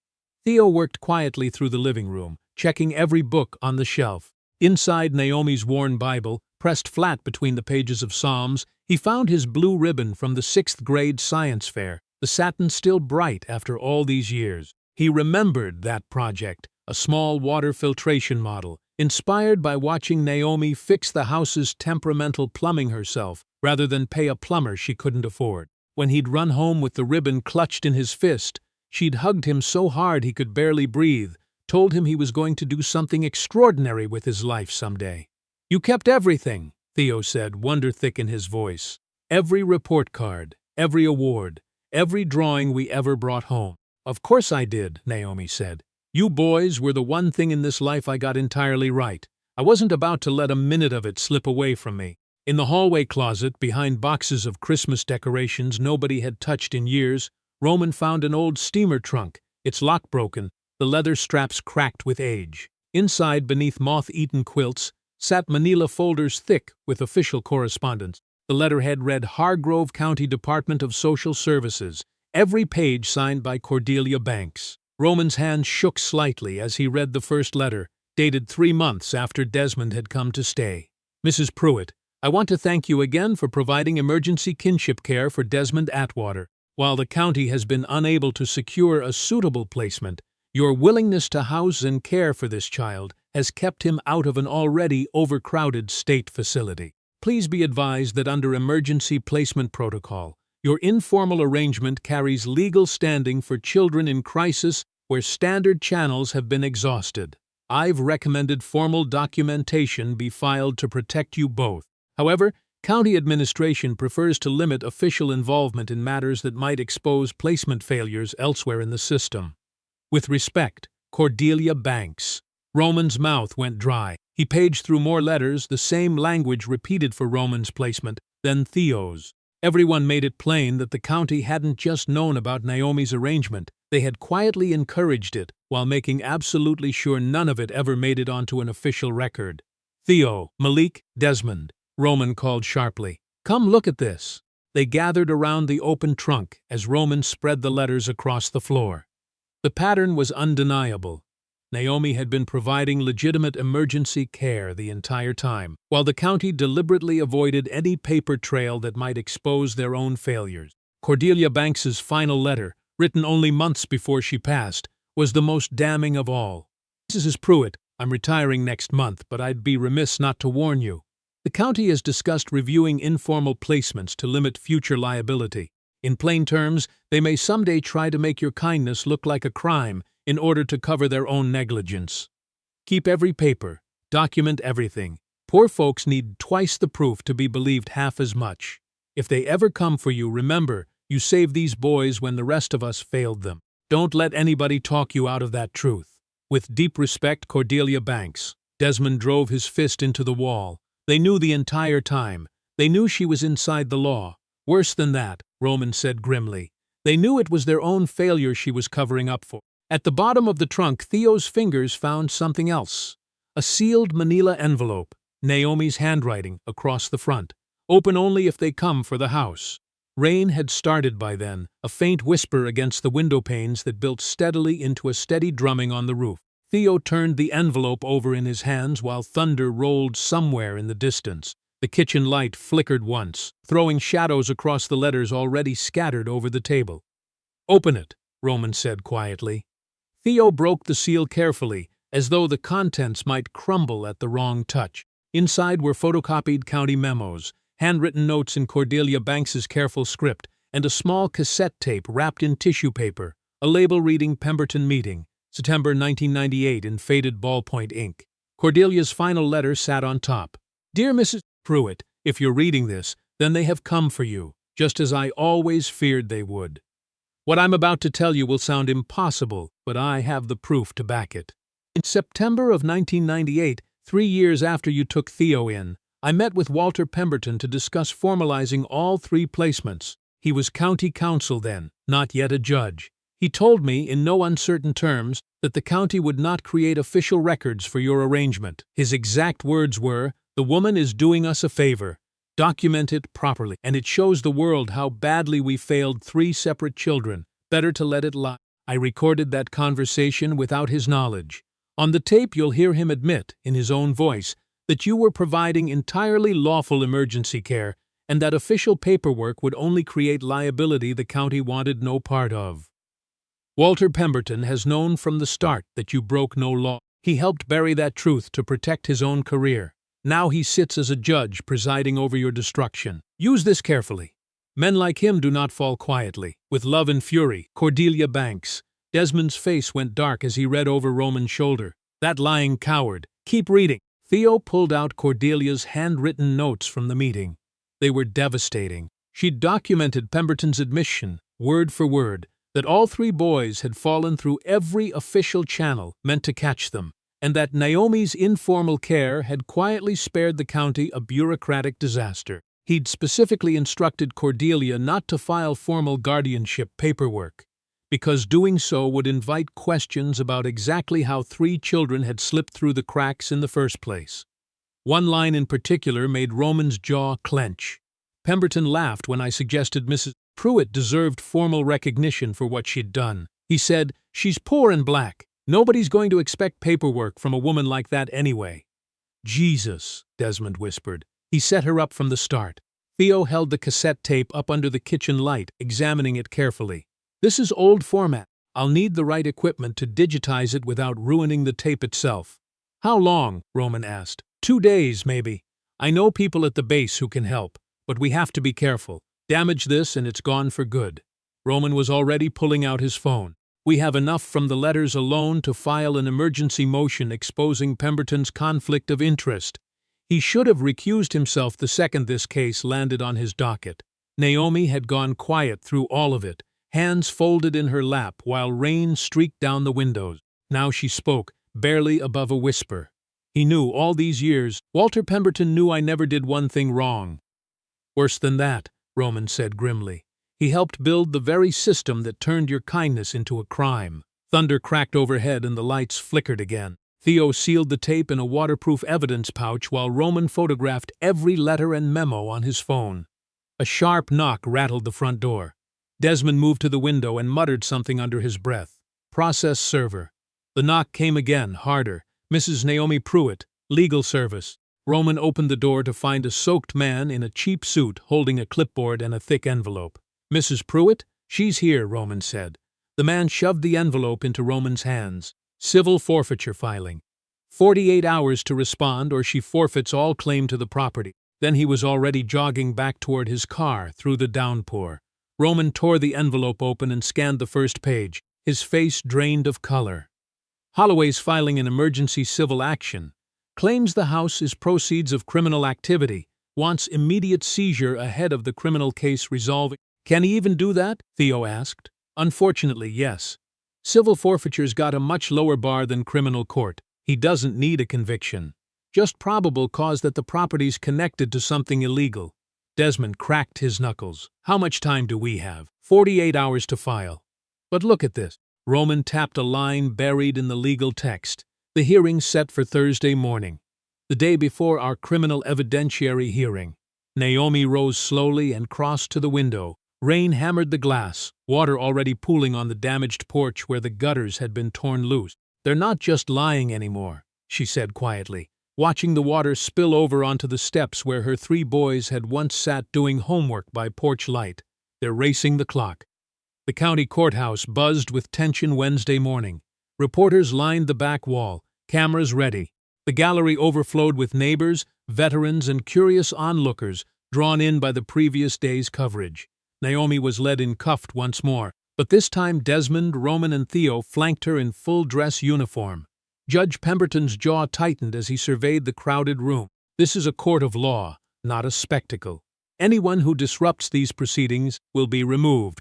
Theo worked quietly through the living room, checking every book on the shelf. Inside Naomi's worn Bible, pressed flat between the pages of Psalms, he found his blue ribbon from the 6th grade science fair, the satin still bright after all these years. He remembered that project, a small water filtration model, inspired by watching Naomi fix the house's temperamental plumbing herself, rather than pay a plumber she couldn't afford. When he'd run home with the ribbon clutched in his fist, she'd hugged him so hard he could barely breathe, told him he was going to do something extraordinary with his life someday. "You kept everything," Theo said, wonder thick in his voice. "Every report card, every award, every drawing we ever brought home." "Of course I did," Naomi said. "You boys were the one thing in this life I got entirely right. I wasn't about to let a minute of it slip away from me." In the hallway closet, behind boxes of Christmas decorations nobody had touched in years, Roman found an old steamer trunk, its lock broken, the leather straps cracked with age. Inside, beneath moth-eaten quilts, sat manila folders thick with official correspondence. The letterhead read Hargrove County Department of Social Services, every page signed by Cordelia Banks. Roman's hand shook slightly as he read the first letter, dated 3 months after Desmond had come to stay. "Mrs. Pruitt, I want to thank you again for providing emergency kinship care for Desmond Atwater. While the county has been unable to secure a suitable placement, your willingness to house and care for this child has kept him out of an already overcrowded state facility. Please be advised that under emergency placement protocol, your informal arrangement carries legal standing for children in crisis where standard channels have been exhausted. I've recommended formal documentation be filed to protect you both. However, county administration prefers to limit official involvement in matters that might expose placement failures elsewhere in the system. With respect, Cordelia Banks." Roman's mouth went dry. He paged through more letters, the same language repeated for Roman's placement, then Theo's. Everyone made it plain that the county hadn't just known about Naomi's arrangement, they had quietly encouraged it, while making absolutely sure none of it ever made it onto an official record. Theo, Malik, Desmond, Roman called sharply. Come look at this. They gathered around the open trunk as Roman spread the letters across the floor. The pattern was undeniable. Naomi had been providing legitimate emergency care the entire time, while the county deliberately avoided any paper trail that might expose their own failures. Cordelia Banks's final letter, written only months before she passed, was the most damning of all. Mrs. Pruitt, I'm retiring next month, but I'd be remiss not to warn you. The county has discussed reviewing informal placements to limit future liability. In plain terms, they may someday try to make your kindness look like a crime in order to cover their own negligence. Keep every paper, document everything. Poor folks need twice the proof to be believed half as much. If they ever come for you, remember, you saved these boys when the rest of us failed them. Don't let anybody talk you out of that truth. With deep respect, Cordelia Banks. Desmond drove his fist into the wall. They knew the entire time. They knew she was inside the law. Worse than that, Roman said grimly. They knew it was their own failure she was covering up for. At the bottom of the trunk, Theo's fingers found something else. A sealed manila envelope, Naomi's handwriting across the front. Open only if they come for the house. Rain had started by then, a faint whisper against the window panes that built steadily into a steady drumming on the roof. Theo turned the envelope over in his hands while thunder rolled somewhere in the distance. The kitchen light flickered once, throwing shadows across the letters already scattered over the table. Open it, Roman said quietly. Theo broke the seal carefully, as though the contents might crumble at the wrong touch. Inside were photocopied county memos, handwritten notes in Cordelia Banks's careful script, and a small cassette tape wrapped in tissue paper, a label reading Pemberton Meeting, September 1998 in faded ballpoint ink. Cordelia's final letter sat on top. Dear Mrs. Pruitt, if you're reading this, then they have come for you, just as I always feared they would. What I'm about to tell you will sound impossible, but I have the proof to back it. In September of 1998, 3 years after you took Theo in, I met with Walter Pemberton to discuss formalizing all 3 placements. He was county counsel then, not yet a judge. He told me, in no uncertain terms, that the county would not create official records for your arrangement. His exact words were, "The woman is doing us a favor. Document it properly, and it shows the world how badly we failed 3 separate children. Better to let it lie." I recorded that conversation without his knowledge. On the tape you'll hear him admit, in his own voice, that you were providing entirely lawful emergency care and that official paperwork would only create liability the county wanted no part of. Walter Pemberton has known from the start that you broke no law. He helped bury that truth to protect his own career. Now he sits as a judge presiding over your destruction. Use this carefully. Men like him do not fall quietly. With love and fury, Cordelia Banks. Desmond's face went dark as he read over Roman's shoulder. That lying coward. Keep reading. Theo pulled out Cordelia's handwritten notes from the meeting. They were devastating. She'd documented Pemberton's admission, word for word, that all 3 boys had fallen through every official channel meant to catch them, and that Naomi's informal care had quietly spared the county a bureaucratic disaster. He'd specifically instructed Cordelia not to file formal guardianship paperwork, because doing so would invite questions about exactly how 3 children had slipped through the cracks in the first place. One line in particular made Roman's jaw clench. Pemberton laughed when I suggested Mrs. Pruitt deserved formal recognition for what she'd done. He said, "She's poor and black. Nobody's going to expect paperwork from a woman like that anyway." "Jesus," Desmond whispered. He set her up from the start. Theo held the cassette tape up under the kitchen light, examining it carefully. "This is old format. I'll need the right equipment to digitize it without ruining the tape itself." "How long?" Roman asked. 2 days, maybe. I know people at the base who can help, but we have to be careful. Damage this and it's gone for good." Roman was already pulling out his phone. "We have enough from the letters alone to file an emergency motion exposing Pemberton's conflict of interest. He should have recused himself the second this case landed on his docket." Naomi had gone quiet through all of it, hands folded in her lap while rain streaked down the windows. Now she spoke, barely above a whisper. He knew all these years. Walter Pemberton knew I never did one thing wrong. Worse than that, Roman said grimly. He helped build the very system that turned your kindness into a crime. Thunder cracked overhead and the lights flickered again. Theo sealed the tape in a waterproof evidence pouch while Roman photographed every letter and memo on his phone. A sharp knock rattled the front door. Desmond moved to the window and muttered something under his breath. Process server. The knock came again, harder. Mrs. Naomi Pruitt, legal service. Roman opened the door to find a soaked man in a cheap suit holding a clipboard and a thick envelope. Mrs. Pruitt? She's here, Roman said. The man shoved the envelope into Roman's hands. Civil forfeiture filing. 48 hours to respond or she forfeits all claim to the property. Then he was already jogging back toward his car through the downpour. Roman tore the envelope open and scanned the first page, his face drained of color. Holloway's filing an emergency civil action. Claims the house is proceeds of criminal activity. Wants immediate seizure ahead of the criminal case resolving. Can he even do that? Theo asked. Unfortunately, yes. Civil forfeiture's got a much lower bar than criminal court. He doesn't need a conviction. Just probable cause that the property's connected to something illegal. Desmond cracked his knuckles. How much time do we have? 48 hours to file. But look at this. Roman tapped a line buried in the legal text. The hearing set for Thursday morning, the day before our criminal evidentiary hearing. Naomi rose slowly and crossed to the window. Rain hammered the glass, water already pooling on the damaged porch where the gutters had been torn loose. They're not just lying anymore, she said quietly, watching the water spill over onto the steps where her 3 boys had once sat doing homework by porch light. They're racing the clock. The county courthouse buzzed with tension Wednesday morning. Reporters lined the back wall, cameras ready. The gallery overflowed with neighbors, veterans, and curious onlookers drawn in by the previous day's coverage. Naomi was led in cuffed once more, but this time Desmond, Roman, and Theo flanked her in full dress uniform. Judge Pemberton's jaw tightened as he surveyed the crowded room. This is a court of law, not a spectacle. Anyone who disrupts these proceedings will be removed.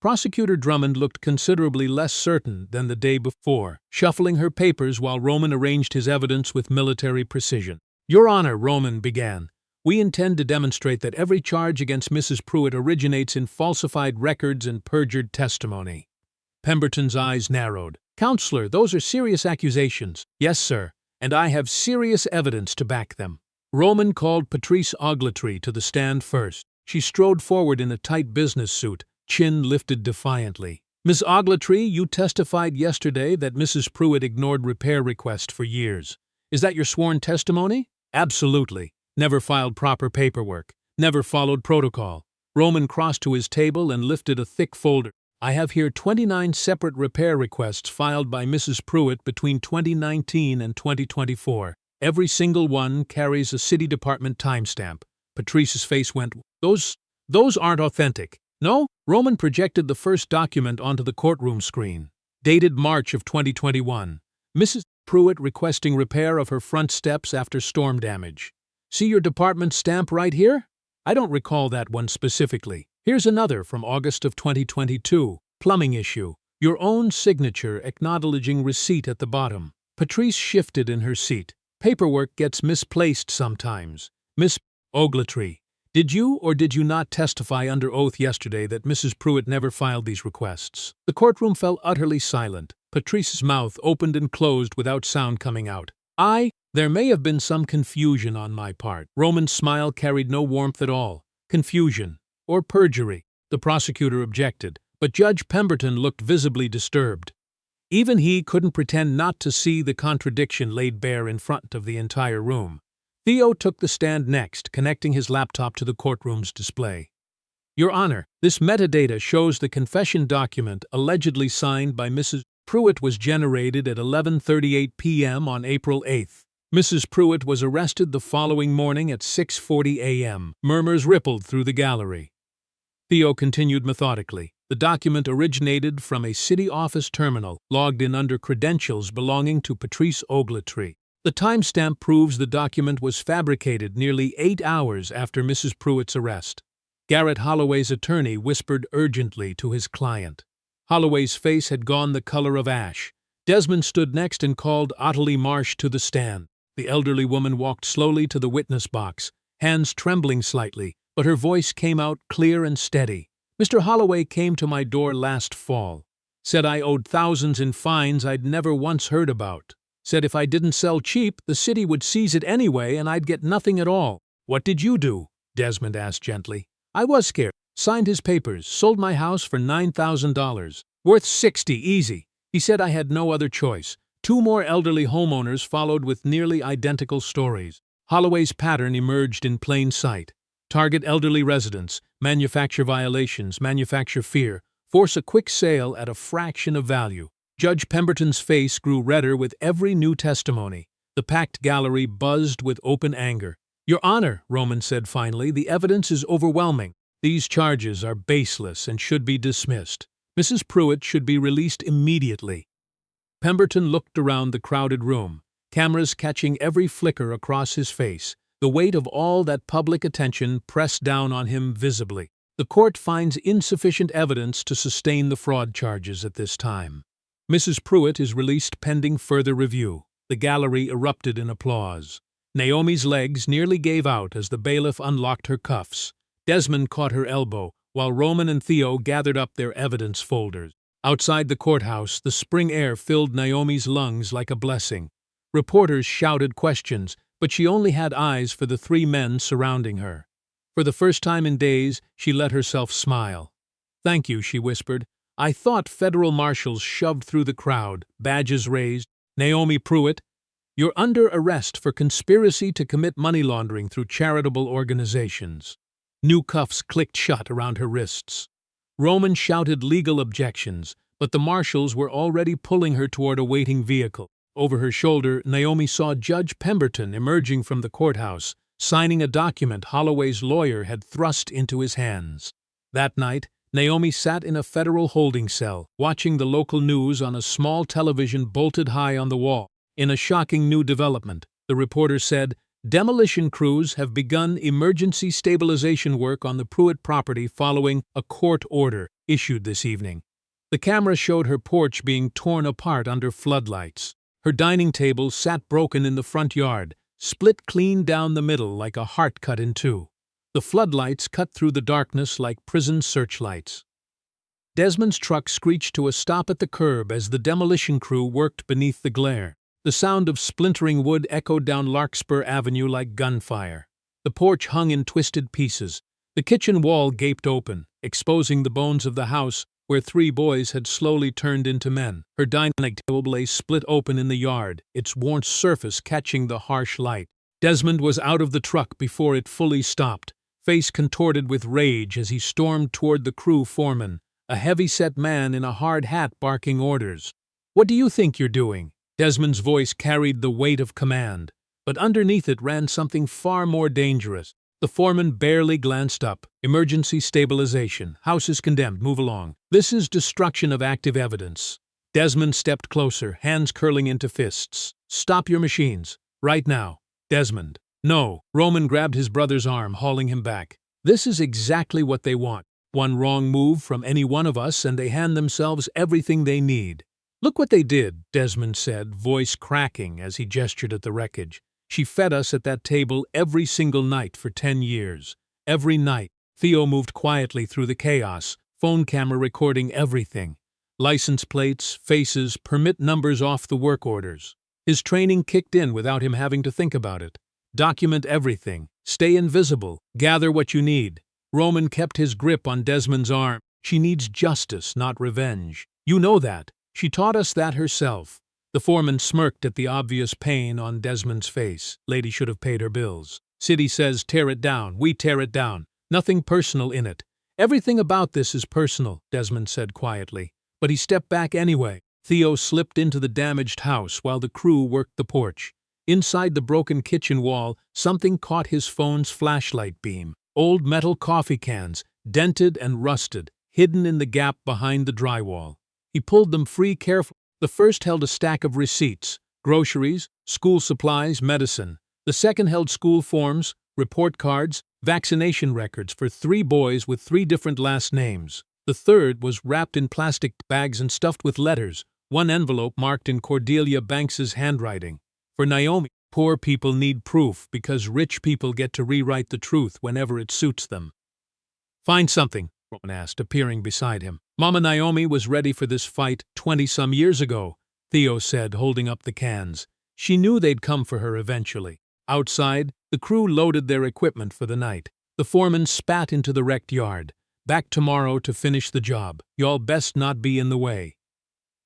Prosecutor Drummond looked considerably less certain than the day before, shuffling her papers while Roman arranged his evidence with military precision. Your Honor, Roman began, we intend to demonstrate that every charge against Mrs. Pruitt originates in falsified records and perjured testimony. Pemberton's eyes narrowed. Counselor, those are serious accusations. Yes, sir, and I have serious evidence to back them. Roman called Patrice Ogletree to the stand first. She strode forward in a tight business suit, chin lifted defiantly. Miss Ogletree, you testified yesterday that Mrs. Pruitt ignored repair requests for years. Is that your sworn testimony? Absolutely. Never filed proper paperwork. Never followed protocol. Roman crossed to his table and lifted a thick folder. I have here 29 separate repair requests filed by Mrs. Pruitt between 2019 and 2024. Every single one carries a city department timestamp. Patrice's face went, Those aren't authentic. No? Roman projected the first document onto the courtroom screen. Dated March of 2021. Mrs. Pruitt requesting repair of her front steps after storm damage. See your department stamp right here? I don't recall that one specifically. Here's another from August of 2022. Plumbing issue. Your own signature acknowledging receipt at the bottom. Patrice shifted in her seat. Paperwork gets misplaced sometimes. Miss Ogletree. Did you or did you not testify under oath yesterday that Mrs. Pruitt never filed these requests? The courtroom fell utterly silent. Patrice's mouth opened and closed without sound coming out. There may have been some confusion on my part. Roman's smile carried no warmth at all. Confusion. Or perjury. The prosecutor objected, but Judge Pemberton looked visibly disturbed. Even he couldn't pretend not to see the contradiction laid bare in front of the entire room. Theo took the stand next, connecting his laptop to the courtroom's display. Your Honor, this metadata shows the confession document allegedly signed by Mrs. Pruitt was generated at 11:38 p.m. on April 8th. Mrs. Pruitt was arrested the following morning at 6:40 a.m. Murmurs rippled through the gallery. Theo continued methodically. The document originated from a city office terminal, logged in under credentials belonging to Patrice Ogletree. The timestamp proves the document was fabricated nearly 8 hours after Mrs. Pruitt's arrest. Garrett Holloway's attorney whispered urgently to his client. Holloway's face had gone the color of ash. Desmond stood next and called Ottilie Marsh to the stand. The elderly woman walked slowly to the witness box, hands trembling slightly, but her voice came out clear and steady. Mr. Holloway came to my door last fall. Said I owed thousands in fines I'd never once heard about. Said if I didn't sell cheap, the city would seize it anyway and I'd get nothing at all. What did you do? Desmond asked gently. I was scared. Signed his papers, sold my house for $9,000. Worth $60 easy. He said I had no other choice. 2 more elderly homeowners followed with nearly identical stories. Holloway's pattern emerged in plain sight. Target elderly residents, manufacture violations, manufacture fear, force a quick sale at a fraction of value. Judge Pemberton's face grew redder with every new testimony. The packed gallery buzzed with open anger. Your Honor, Roman said finally, the evidence is overwhelming. These charges are baseless and should be dismissed. Mrs. Pruitt should be released immediately. Pemberton looked around the crowded room, cameras catching every flicker across his face. The weight of all that public attention pressed down on him visibly. The court finds insufficient evidence to sustain the fraud charges at this time. Mrs. Pruitt is released pending further review. The gallery erupted in applause. Naomi's legs nearly gave out as the bailiff unlocked her cuffs. Desmond caught her elbow, while Roman and Theo gathered up their evidence folders. Outside the courthouse, the spring air filled Naomi's lungs like a blessing. Reporters shouted questions, but she only had eyes for the 3 men surrounding her. For the first time in days, she let herself smile. Thank you, she whispered. I thought federal marshals shoved through the crowd, badges raised. Naomi Pruitt, you're under arrest for conspiracy to commit money laundering through charitable organizations. New cuffs clicked shut around her wrists. Roman shouted legal objections, but the marshals were already pulling her toward a waiting vehicle. Over her shoulder, Naomi saw Judge Pemberton emerging from the courthouse, signing a document Holloway's lawyer had thrust into his hands. That night, Naomi sat in a federal holding cell, watching the local news on a small television bolted high on the wall. In a shocking new development, the reporter said, demolition crews have begun emergency stabilization work on the Pruitt property following a court order issued this evening. The camera showed her porch being torn apart under floodlights. Her dining table sat broken in the front yard, split clean down the middle like a heart cut in two. The floodlights cut through the darkness like prison searchlights. Desmond's truck screeched to a stop at the curb as the demolition crew worked beneath the glare. The sound of splintering wood echoed down Larkspur Avenue like gunfire. The porch hung in twisted pieces. The kitchen wall gaped open, exposing the bones of the house where 3 boys had slowly turned into men. Her dining table lay split open in the yard, its worn surface catching the harsh light. Desmond was out of the truck before it fully stopped, face contorted with rage as he stormed toward the crew foreman, a heavy-set man in a hard hat barking orders. What do you think you're doing? Desmond's voice carried the weight of command, but underneath it ran something far more dangerous. The foreman barely glanced up. Emergency stabilization. House is condemned. Move along. This is destruction of active evidence. Desmond stepped closer, hands curling into fists. Stop your machines. Right now. Desmond. No. Roman grabbed his brother's arm, hauling him back. This is exactly what they want. One wrong move from any one of us and they hand themselves everything they need. Look what they did, Desmond said, voice cracking as he gestured at the wreckage. She fed us at that table every single night for 10 years. Every night. Theo moved quietly through the chaos, phone camera recording everything. License plates, faces, permit numbers off the work orders. His training kicked in without him having to think about it. Document everything. Stay invisible. Gather what you need. Roman kept his grip on Desmond's arm. She needs justice, not revenge. You know that. She taught us that herself. The foreman smirked at the obvious pain on Desmond's face. Lady should have paid her bills. City says tear it down. We tear it down. Nothing personal in it. Everything about this is personal, Desmond said quietly. But he stepped back anyway. Theo slipped into the damaged house while the crew worked the porch. Inside the broken kitchen wall, something caught his phone's flashlight beam. Old metal coffee cans, dented and rusted, hidden in the gap behind the drywall. He pulled them free carefully. The first held a stack of receipts, groceries, school supplies, medicine. The second held school forms, report cards, vaccination records for 3 boys with 3 different last names. The third was wrapped in plastic bags and stuffed with letters, One envelope marked in Cordelia Banks's handwriting. For Naomi, poor people need proof because rich people get to rewrite the truth whenever it suits them. Find something, Roman asked, appearing beside him. Mama Naomi was ready for this fight 20-some years ago, Theo said, holding up the cans. She knew they'd come for her eventually. Outside, the crew loaded their equipment for the night. The foreman spat into the wrecked yard. Back tomorrow to finish the job. Y'all best not be in the way.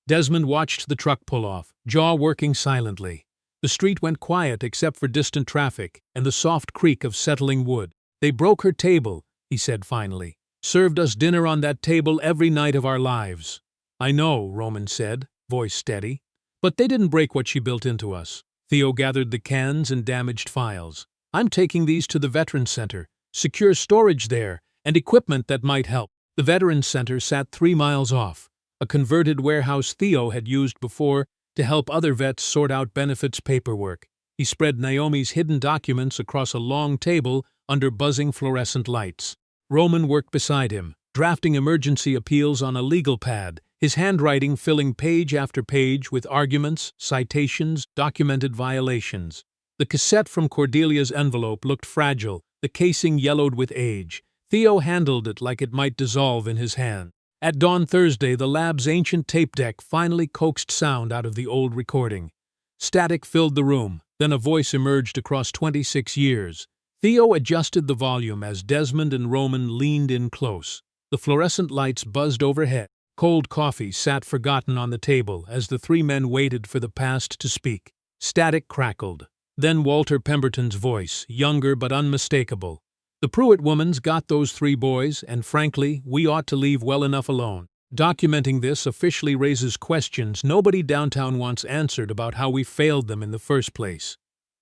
Desmond watched the truck pull off, jaw working silently. The street went quiet except for distant traffic and the soft creak of settling wood. They broke her table, he said finally. Served us dinner on that table every night of our lives. I know, Roman said, voice steady. But they didn't break what she built into us. Theo gathered the cans and damaged files. I'm taking these to the Veterans Center. Secure storage there, and equipment that might help. The Veterans Center sat 3 miles off, a converted warehouse Theo had used before to help other vets sort out benefits paperwork. He spread Naomi's hidden documents across a long table under buzzing fluorescent lights. Roman worked beside him, drafting emergency appeals on a legal pad, his handwriting filling page after page with arguments, citations, documented violations. The cassette from Cordelia's envelope looked fragile, the casing yellowed with age. Theo handled it like it might dissolve in his hand. At dawn Thursday, the lab's ancient tape deck finally coaxed sound out of the old recording. Static filled the room, then a voice emerged across 26 years. Theo adjusted the volume as Desmond and Roman leaned in close. The fluorescent lights buzzed overhead. Cold coffee sat forgotten on the table as the 3 men waited for the past to speak. Static crackled. Then Walter Pemberton's voice, younger but unmistakable. The Pruitt woman's got those 3 boys, and frankly, we ought to leave well enough alone. Documenting this officially raises questions nobody downtown wants answered about how we failed them in the first place.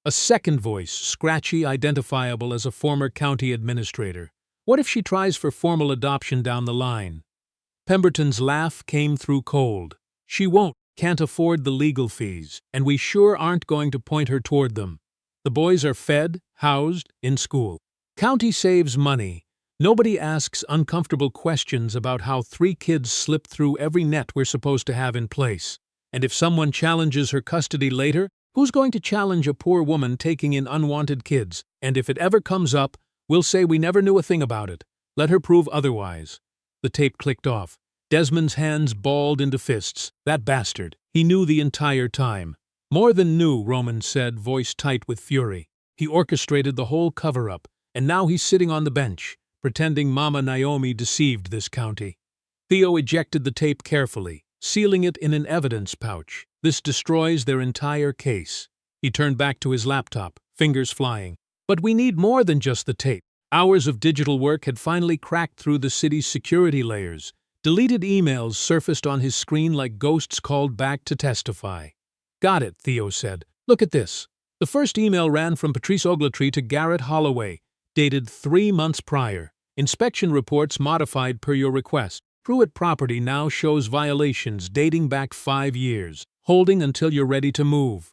A second voice, scratchy, identifiable as a former county administrator. What if she tries for formal adoption down the line? Pemberton's laugh came through cold. She won't, can't afford the legal fees, and we sure aren't going to point her toward them. The boys are fed, housed, in school. County saves money. Nobody asks uncomfortable questions about how 3 kids slip through every net we're supposed to have in place. And if someone challenges her custody later, who's going to challenge a poor woman taking in unwanted kids? And if it ever comes up, we'll say we never knew a thing about it. Let her prove otherwise. The tape clicked off. Desmond's hands balled into fists. That bastard. He knew the entire time. More than knew, Roman said, voice tight with fury. He orchestrated the whole cover-up, and now he's sitting on the bench, pretending Mama Naomi deceived this county. Theo ejected the tape carefully, sealing it in an evidence pouch. This destroys their entire case. He turned back to his laptop, fingers flying. But we need more than just the tape. Hours of digital work had finally cracked through the city's security layers. Deleted emails surfaced on his screen like ghosts called back to testify. Got it, Theo said. Look at this. The first email ran from Patrice Ogletree to Garrett Holloway, dated 3 months prior. Inspection reports modified per your request. Pruitt property now shows violations dating back 5 years, holding until you're ready to move.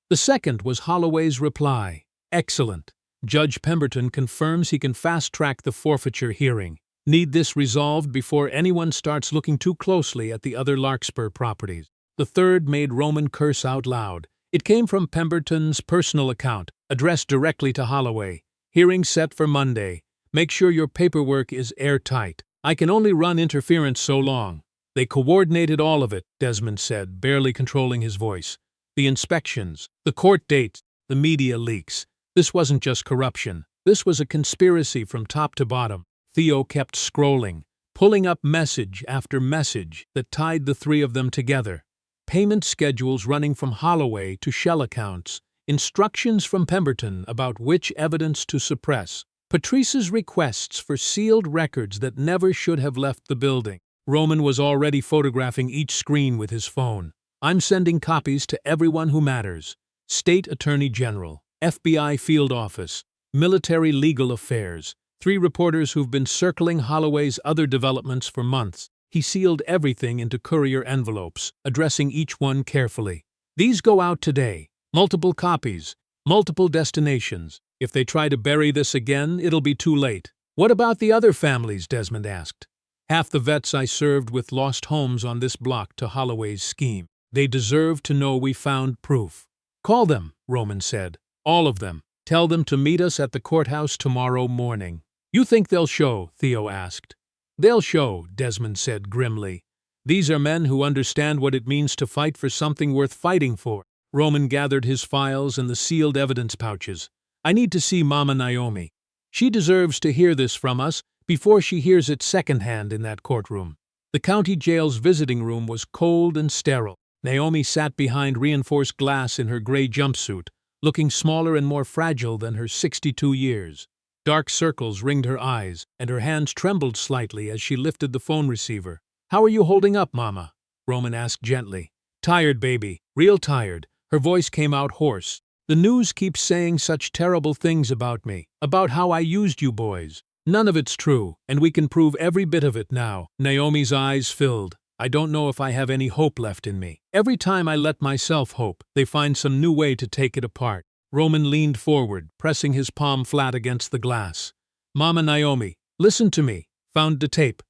The second was Holloway's reply. Excellent. Judge Pemberton confirms he can fast-track the forfeiture hearing. Need this resolved before anyone starts looking too closely at the other Larkspur properties. The third made Roman curse out loud. It came from Pemberton's personal account, addressed directly to Holloway. Hearing set for Monday. Make sure your paperwork is airtight. I can only run interference so long. They coordinated all of it, Desmond said, barely controlling his voice. The inspections, the court dates, the media leaks. This wasn't just corruption. This was a conspiracy from top to bottom. Theo kept scrolling, pulling up message after message that tied the 3 of them together. Payment schedules running from Holloway to shell accounts. Instructions from Pemberton about which evidence to suppress. Patrice's requests for sealed records that never should have left the building. Roman was already photographing each screen with his phone. I'm sending copies to everyone who matters. State Attorney General, FBI Field Office, Military Legal Affairs. 3 reporters who've been circling Holloway's other developments for months. He sealed everything into courier envelopes, addressing each one carefully. These go out today. Multiple copies, multiple destinations. If they try to bury this again, it'll be too late. What about the other families? Desmond asked. Half the vets I served with lost homes on this block to Holloway's scheme. They deserve to know we found proof. Call them, Roman said. All of them. Tell them to meet us at the courthouse tomorrow morning. You think they'll show? Theo asked. They'll show, Desmond said grimly. These are men who understand what it means to fight for something worth fighting for. Roman gathered his files and the sealed evidence pouches. I need to see Mama Naomi. She deserves to hear this from us before she hears it secondhand in that courtroom. The county jail's visiting room was cold and sterile. Naomi sat behind reinforced glass in her gray jumpsuit, looking smaller and more fragile than her 62 years. Dark circles ringed her eyes, and her hands trembled slightly as she lifted the phone receiver. How are you holding up, Mama? Roman asked gently. Tired, baby. Real tired. Her voice came out hoarse. The news keeps saying such terrible things about me, about how I used you boys. None of it's true, and we can prove every bit of it now. Naomi's eyes filled. I don't know if I have any hope left in me. Every time I let myself hope, they find some new way to take it apart. Roman leaned forward, pressing his palm flat against the glass. Mama Naomi, listen to me. Found the tape.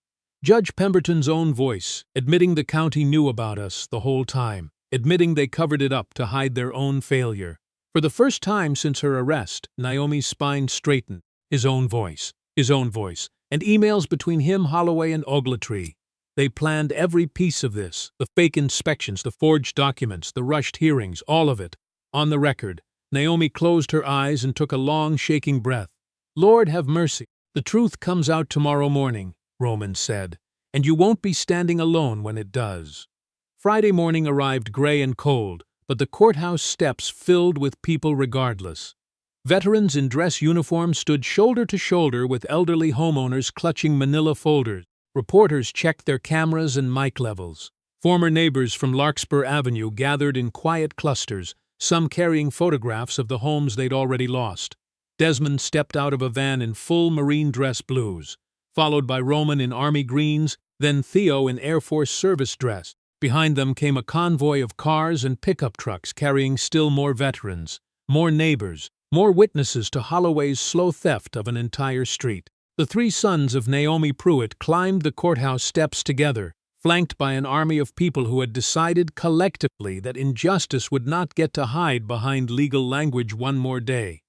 Judge Pemberton's own voice, admitting the county knew about us the whole time, admitting they covered it up to hide their own failure. For the first time since her arrest, Naomi's spine straightened. His own voice, and emails between him, Holloway, and Ogletree. They planned every piece of this, the fake inspections, the forged documents, the rushed hearings, all of it. On the record, Naomi closed her eyes and took a long, shaking breath. Lord have mercy. The truth comes out tomorrow morning, Roman said, and you won't be standing alone when it does. Friday morning arrived gray and cold, but the courthouse steps filled with people regardless. Veterans in dress uniforms stood shoulder to shoulder with elderly homeowners clutching manila folders. Reporters checked their cameras and mic levels. Former neighbors from Larkspur Avenue gathered in quiet clusters, some carrying photographs of the homes they'd already lost. Desmond stepped out of a van in full marine dress blues, followed by Roman in army greens, then Theo in Air Force service dress. Behind them came a convoy of cars and pickup trucks carrying still more veterans, more neighbors, more witnesses to Holloway's slow theft of an entire street. The three sons of Naomi Pruitt climbed the courthouse steps together, flanked by an army of people who had decided collectively that injustice would not get to hide behind legal language one more day.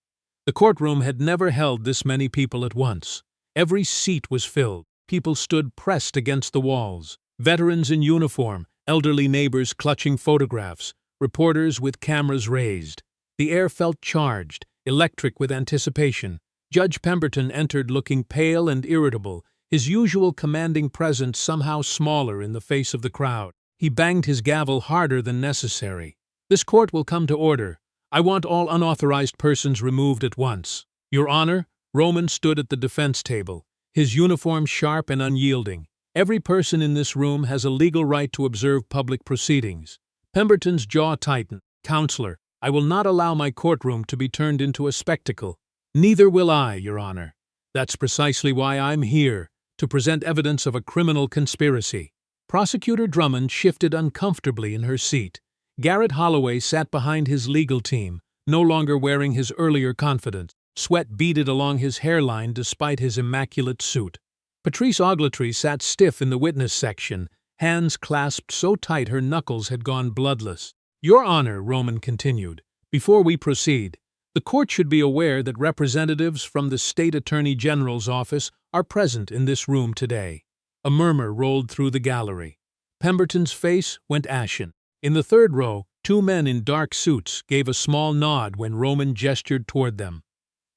The courtroom had never held this many people at once. Every seat was filled. People stood pressed against the walls. Veterans in uniform, elderly neighbors clutching photographs, reporters with cameras raised. The air felt charged, electric with anticipation. Judge Pemberton entered looking pale and irritable, his usual commanding presence somehow smaller in the face of the crowd. He banged his gavel harder than necessary. This court will come to order. I want all unauthorized persons removed at once. Your Honor, Roman stood at the defense table, his uniform sharp and unyielding. Every person in this room has a legal right to observe public proceedings. Pemberton's jaw tightened. Counselor, I will not allow my courtroom to be turned into a spectacle. Neither will I, Your Honor. That's precisely why I'm here, to present evidence of a criminal conspiracy. Prosecutor Drummond shifted uncomfortably in her seat. Garrett Holloway sat behind his legal team, no longer wearing his earlier confidence. Sweat beaded along his hairline despite his immaculate suit. Patrice Ogletree sat stiff in the witness section, hands clasped so tight her knuckles had gone bloodless. Your Honor, Roman continued, before we proceed, the court should be aware that representatives from the State Attorney General's office are present in this room today. A murmur rolled through the gallery. Pemberton's face went ashen. In the third row, two men in dark suits gave a small nod when Roman gestured toward them.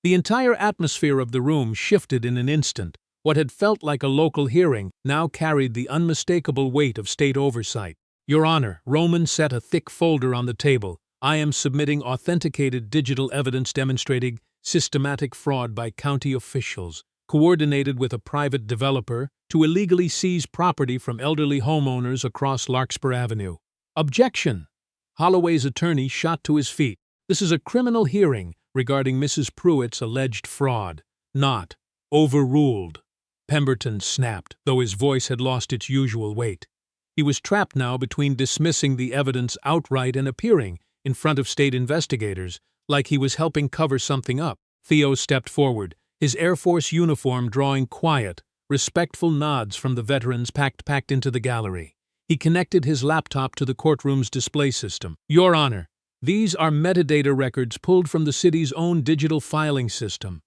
The entire atmosphere of the room shifted in an instant. What had felt like a local hearing now carried the unmistakable weight of state oversight. Your Honor, Roman set a thick folder on the table. I am submitting authenticated digital evidence demonstrating systematic fraud by county officials, coordinated with a private developer, to illegally seize property from elderly homeowners across Larkspur Avenue. Objection! Holloway's attorney shot to his feet. This is a criminal hearing regarding Mrs. Pruitt's alleged fraud, not overruled. Pemberton snapped, though his voice had lost its usual weight. He was trapped now between dismissing the evidence outright and appearing in front of state investigators, like he was helping cover something up. Theo stepped forward, his Air Force uniform drawing quiet, respectful nods from the veterans packed into the gallery. He connected his laptop to the courtroom's display system. Your Honor, these are metadata records pulled from the city's own digital filing system.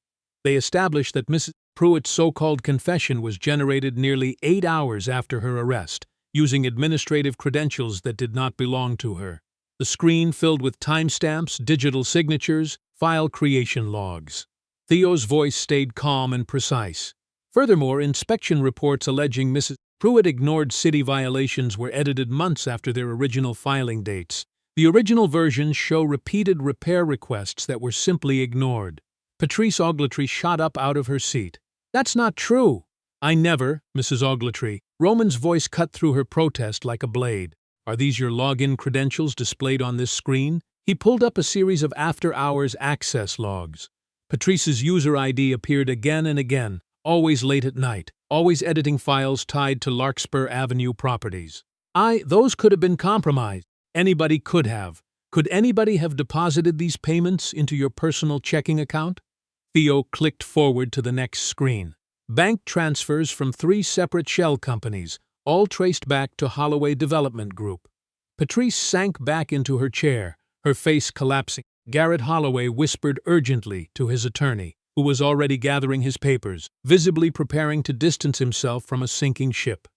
They establish that Mrs. Pruitt's so-called confession was generated nearly 8 hours after her arrest, using administrative credentials that did not belong to her. The screen filled with timestamps, digital signatures, file creation logs. Theo's voice stayed calm and precise. Furthermore, inspection reports alleging Mrs. Pruitt ignored city violations were edited months after their original filing dates. The original versions show repeated repair requests that were simply ignored. Patrice Ogletree shot up out of her seat. That's not true. I never, Mrs. Ogletree. Roman's voice cut through her protest like a blade. Are these your login credentials displayed on this screen? He pulled up a series of after-hours access logs. Patrice's user ID appeared again and again, always late at night, always editing files tied to Larkspur Avenue properties. Those could have been compromised. Anybody could have. Could anybody have deposited these payments into your personal checking account? Theo clicked forward to the next screen. Bank transfers from 3 separate shell companies, all traced back to Holloway Development Group. Patrice sank back into her chair, her face collapsing. Garrett Holloway whispered urgently to his attorney, who was already gathering his papers, visibly preparing to distance himself from a sinking ship.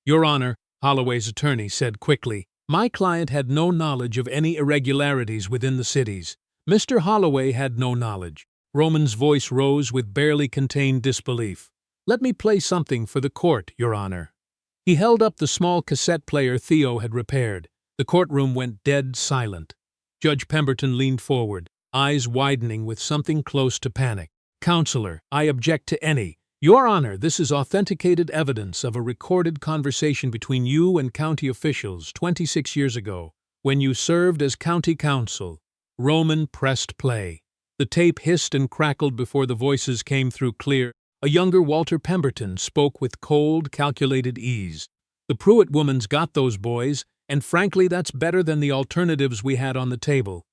Your Honor, Holloway's attorney said quickly, my client had no knowledge of any irregularities within the cities. Mr. Holloway had no knowledge. Roman's voice rose with barely contained disbelief. Let me play something for the court, Your Honor. He held up the small cassette player Theo had repaired. The courtroom went dead silent. Judge Pemberton leaned forward, eyes widening with something close to panic. Counselor, I object to any. Your Honor, this is authenticated evidence of a recorded conversation between you and county officials 26 years ago, when you served as county counsel. Roman pressed play. The tape hissed and crackled before the voices came through clear. A younger Walter Pemberton spoke with cold, calculated ease. The Pruitt woman's got those boys, and frankly that's better than the alternatives we had on the table.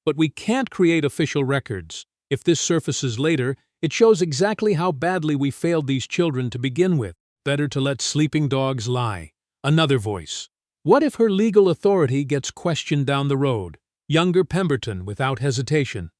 But we can't create official records. If this surfaces later, it shows exactly how badly we failed these children to begin with. Better to let sleeping dogs lie. Another voice. What if her legal authority gets questioned down the road? Younger Pemberton, without hesitation.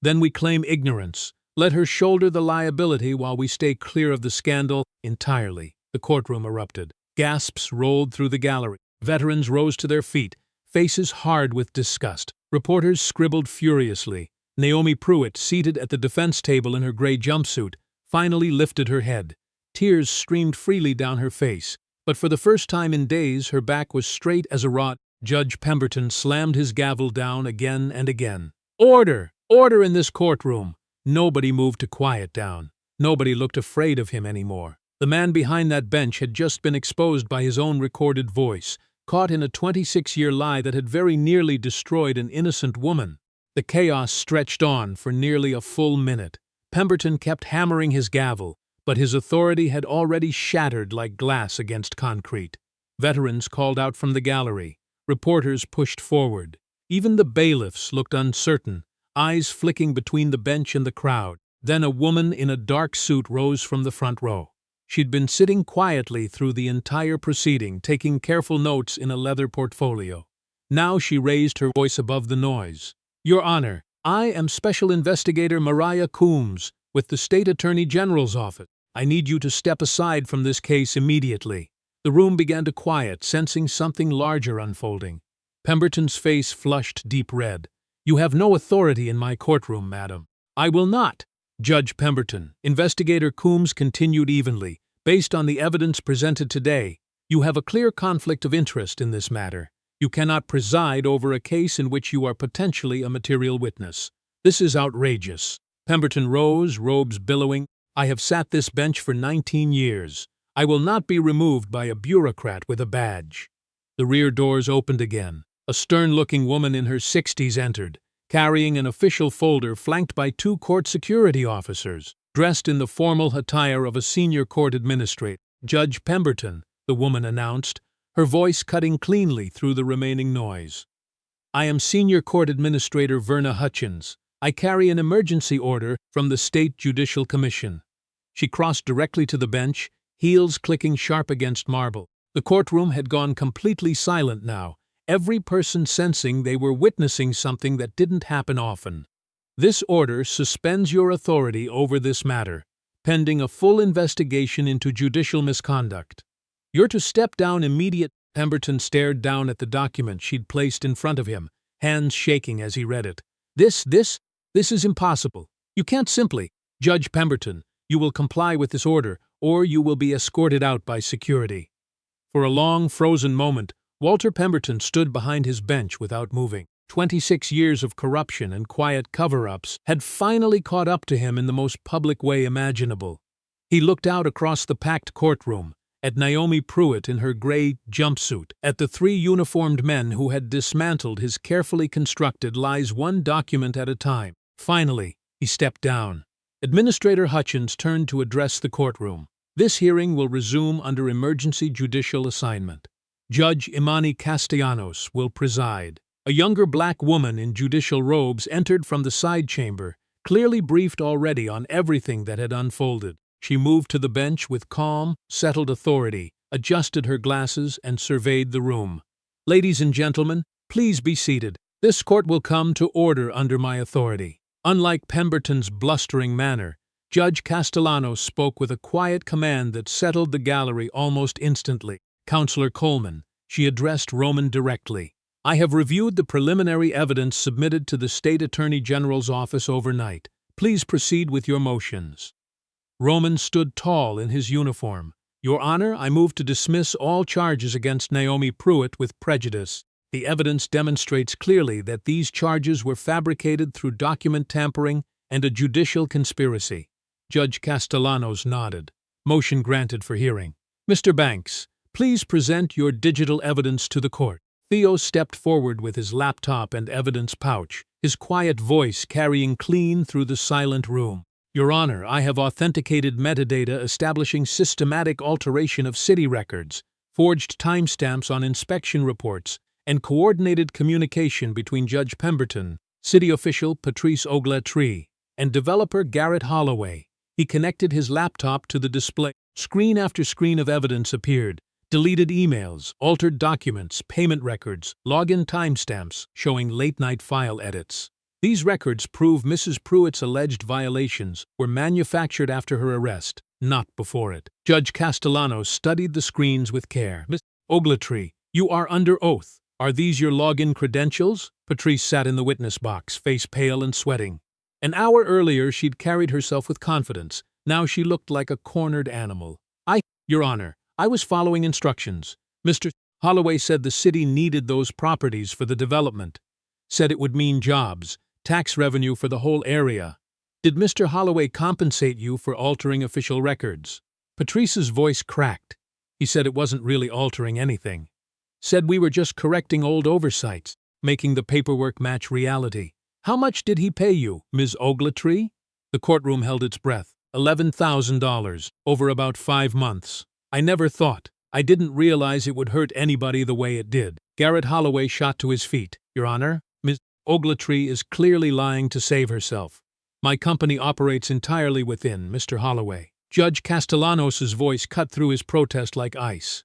Then we claim ignorance. Let her shoulder the liability while we stay clear of the scandal entirely. The courtroom erupted. Gasps rolled through the gallery. Veterans rose to their feet, faces hard with disgust. Reporters scribbled furiously. Naomi Pruitt, seated at the defense table in her gray jumpsuit, finally lifted her head. Tears streamed freely down her face, but for the first time in days her back was straight as a rod. Judge Pemberton slammed his gavel down again and again. Order! Order in this courtroom! Nobody moved to quiet down. Nobody looked afraid of him anymore. The man behind that bench had just been exposed by his own recorded voice, caught in a 26-year lie that had very nearly destroyed an innocent woman. The chaos stretched on for nearly a full minute. Pemberton kept hammering his gavel, but his authority had already shattered like glass against concrete. Veterans called out from the gallery. Reporters pushed forward. Even the bailiffs looked uncertain, eyes flicking between the bench and the crowd. Then a woman in a dark suit rose from the front row. She'd been sitting quietly through the entire proceeding, taking careful notes in a leather portfolio. Now she raised her voice above the noise. Your Honor, I am Special Investigator Mariah Coombs with the State Attorney General's office. I need you to step aside from this case immediately. The room began to quiet, sensing something larger unfolding. Pemberton's face flushed deep red. You have no authority in my courtroom, madam. I will not. Judge Pemberton, Investigator Coombs continued evenly. Based on the evidence presented today, you have a clear conflict of interest in this matter. You cannot preside over a case in which you are potentially a material witness. This is outrageous. Pemberton rose, robes billowing. I have sat this bench for 19 years. I will not be removed by a bureaucrat with a badge. The rear doors opened again. A stern-looking woman in her 60s entered, carrying an official folder flanked by 2 court security officers, dressed in the formal attire of a senior court administrator. Judge Pemberton, the woman announced, her voice cutting cleanly through the remaining noise. I am Senior Court Administrator Verna Hutchins. I carry an emergency order from the State Judicial Commission. She crossed directly to the bench, heels clicking sharp against marble. The courtroom had gone completely silent now, every person sensing they were witnessing something that didn't happen often. This order suspends your authority over this matter, pending a full investigation into judicial misconduct. You're to step down immediately. Pemberton stared down at the document she'd placed in front of him, hands shaking as he read it. This is impossible. You can't simply. Judge Pemberton, you will comply with this order, or you will be escorted out by security. For a long, frozen moment, Walter Pemberton stood behind his bench without moving. 26 years of corruption and quiet cover-ups had finally caught up to him in the most public way imaginable. He looked out across the packed courtroom, at Naomi Pruitt in her gray jumpsuit, at the 3 uniformed men who had dismantled his carefully constructed lies one document at a time. Finally, he stepped down. Administrator Hutchins turned to address the courtroom. This hearing will resume under emergency judicial assignment. Judge Imani Castellanos will preside. A younger black woman in judicial robes entered from the side chamber, clearly briefed already on everything that had unfolded. She moved to the bench with calm, settled authority, adjusted her glasses, and surveyed the room. Ladies and gentlemen, please be seated. This court will come to order under my authority. Unlike Pemberton's blustering manner, Judge Castellanos spoke with a quiet command that settled the gallery almost instantly. Counselor Coleman, she addressed Roman directly. I have reviewed the preliminary evidence submitted to the State Attorney General's office overnight. Please proceed with your motions. Roman stood tall in his uniform. Your Honor, I move to dismiss all charges against Naomi Pruitt with prejudice. The evidence demonstrates clearly that these charges were fabricated through document tampering and a judicial conspiracy. Judge Castellanos nodded. Motion granted for hearing. Mr. Banks, please present your digital evidence to the court. Theo stepped forward with his laptop and evidence pouch, his quiet voice carrying clean through the silent room. Your Honor, I have authenticated metadata establishing systematic alteration of city records, forged timestamps on inspection reports, and coordinated communication between Judge Pemberton, city official Patrice Ogletree, and developer Garrett Holloway. He connected his laptop to the display. Screen after screen of evidence appeared. Deleted emails, altered documents, payment records, login timestamps showing late-night file edits. These records prove Mrs. Pruitt's alleged violations were manufactured after her arrest, not before it. Judge Castellanos studied the screens with care. Ms. Ogletree, you are under oath. Are these your login credentials? Patrice sat in the witness box, face pale and sweating. An hour earlier she'd carried herself with confidence. Now she looked like a cornered animal. Your Honor, I was following instructions. Mr. Holloway said the city needed those properties for the development. Said it would mean jobs, tax revenue for the whole area. Did Mr. Holloway compensate you for altering official records? Patrice's voice cracked. He said it wasn't really altering anything. Said we were just correcting old oversights, making the paperwork match reality. How much did he pay you, Ms. Ogletree? The courtroom held its breath. $11,000, over about 5 months. I never thought. I didn't realize it would hurt anybody the way it did. Garrett Holloway shot to his feet. Your Honor, Ms. Ogletree is clearly lying to save herself. My company operates entirely within Mr. Holloway. Judge Castellanos' voice cut through his protest like ice.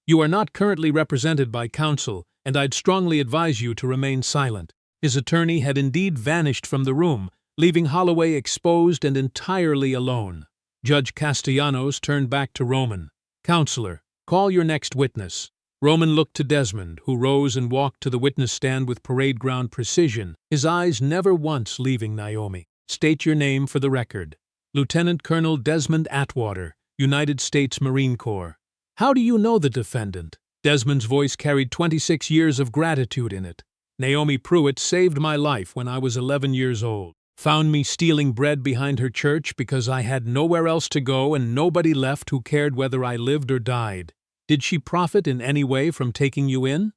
You are not currently represented by counsel, and I'd strongly advise you to remain silent. His attorney had indeed vanished from the room, leaving Holloway exposed and entirely alone. Judge Castellanos turned back to Roman. Counselor, call your next witness. Roman looked to Desmond, who rose and walked to the witness stand with parade ground precision, his eyes never once leaving Naomi. State your name for the record. Lieutenant Colonel Desmond Atwater, United States Marine Corps. How do you know the defendant? Desmond's voice carried 26 years of gratitude in it. Naomi Pruitt saved my life when I was 11 years old. Found me stealing bread behind her church because I had nowhere else to go and nobody left who cared whether I lived or died. Did she profit in any way from taking you in?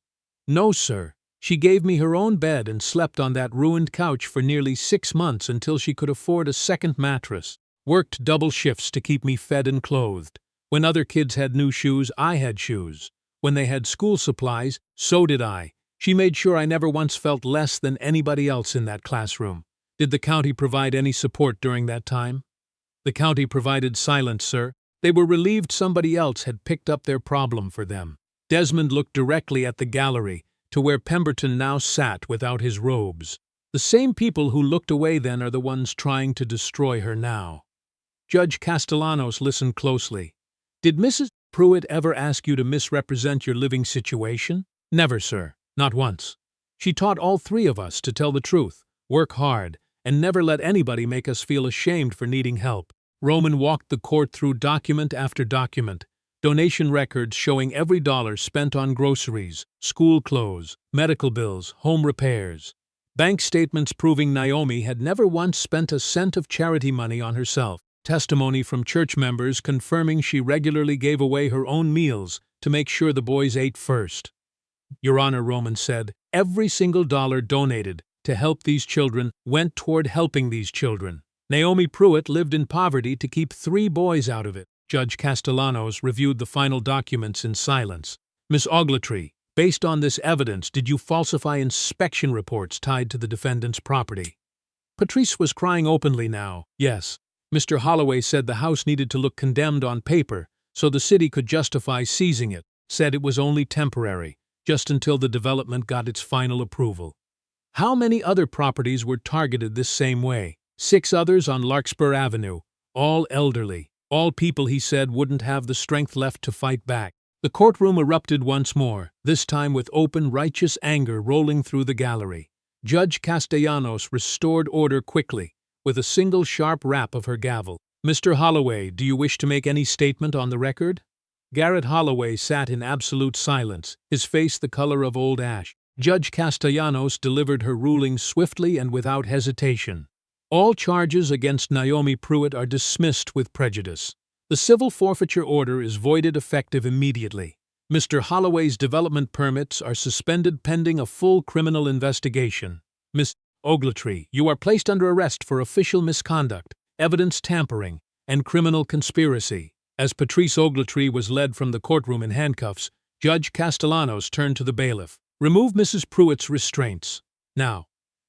No, sir. She gave me her own bed and slept on that ruined couch for nearly 6 months until she could afford a second mattress. Worked double shifts to keep me fed and clothed. When other kids had new shoes, I had shoes. When they had school supplies, so did I. She made sure I never once felt less than anybody else in that classroom. Did the county provide any support during that time? The county provided silence, sir. They were relieved somebody else had picked up their problem for them. Desmond looked directly at the gallery, to where Pemberton now sat without his robes. The same people who looked away then are the ones trying to destroy her now. Judge Castellanos listened closely. Did Mrs. Pruitt ever ask you to misrepresent your living situation? Never, sir. Not once. She taught all three of us to tell the truth, work hard, and never let anybody make us feel ashamed for needing help. Roman walked the court through document after document, donation records showing every dollar spent on groceries, school clothes, medical bills, home repairs. Bank statements proving Naomi had never once spent a cent of charity money on herself. Testimony from church members confirming she regularly gave away her own meals to make sure the boys ate first. Your Honor, Roman said, every single dollar donated to help these children went toward helping these children. Naomi Pruitt lived in poverty to keep 3 boys out of it. Judge Castellanos reviewed the final documents in silence. Miss Ogletree, based on this evidence, did you falsify inspection reports tied to the defendant's property? Patrice was crying openly now. Yes. Mr. Holloway said the house needed to look condemned on paper so the city could justify seizing it, said it was only temporary, just until the development got its final approval. How many other properties were targeted this same way? 6 others on Larkspur Avenue, all elderly, all people he said wouldn't have the strength left to fight back. The courtroom erupted once more, this time with open, righteous anger rolling through the gallery. Judge Castellanos restored order quickly, with a single sharp rap of her gavel. Mr. Holloway, do you wish to make any statement on the record? Garrett Holloway sat in absolute silence, his face the color of old ash. Judge Castellanos delivered her ruling swiftly and without hesitation. All charges against Naomi Pruitt are dismissed with prejudice. The civil forfeiture order is voided effective immediately. Mr. Holloway's development permits are suspended pending a full criminal investigation. Miss Ogletree, you are placed under arrest for official misconduct, evidence tampering, and criminal conspiracy. As Patrice Ogletree was led from the courtroom in handcuffs, Judge Castellanos turned to the bailiff. Remove Mrs. Pruitt's restraints. Now.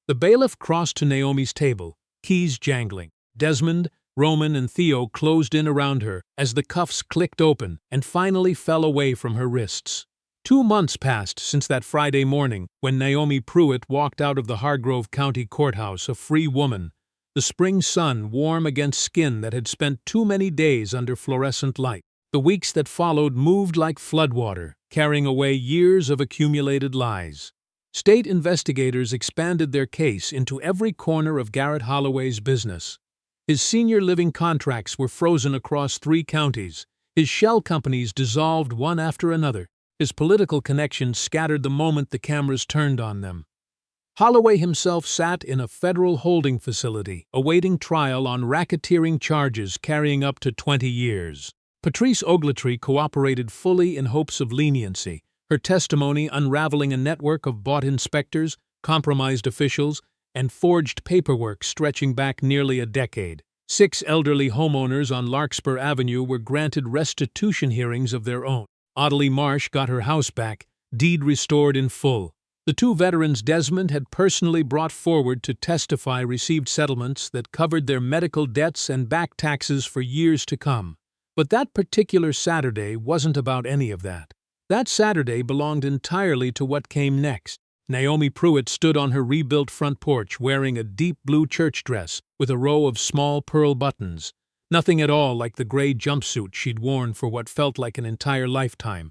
The bailiff crossed to Naomi's table, keys jangling. Desmond, Roman, and Theo closed in around her as the cuffs clicked open and finally fell away from her wrists. 2 months passed since that Friday morning when Naomi Pruitt walked out of the Hargrove County Courthouse a free woman, the spring sun warm against skin that had spent too many days under fluorescent light. The weeks that followed moved like floodwater, carrying away years of accumulated lies. State investigators expanded their case into every corner of Garrett Holloway's business. His senior living contracts were frozen across 3 counties, his shell companies dissolved one after another, his political connections scattered the moment the cameras turned on them. Holloway himself sat in a federal holding facility, awaiting trial on racketeering charges carrying up to 20 years. Patrice Ogletree cooperated fully in hopes of leniency, her testimony unraveling a network of bought inspectors, compromised officials, and forged paperwork stretching back nearly a decade. 6 elderly homeowners on Larkspur Avenue were granted restitution hearings of their own. Audley Marsh got her house back, deed restored in full. The 2 veterans Desmond had personally brought forward to testify received settlements that covered their medical debts and back taxes for years to come. But that particular Saturday wasn't about any of that. That Saturday belonged entirely to what came next. Naomi Pruitt stood on her rebuilt front porch wearing a deep blue church dress with a row of small pearl buttons, nothing at all like the gray jumpsuit she'd worn for what felt like an entire lifetime.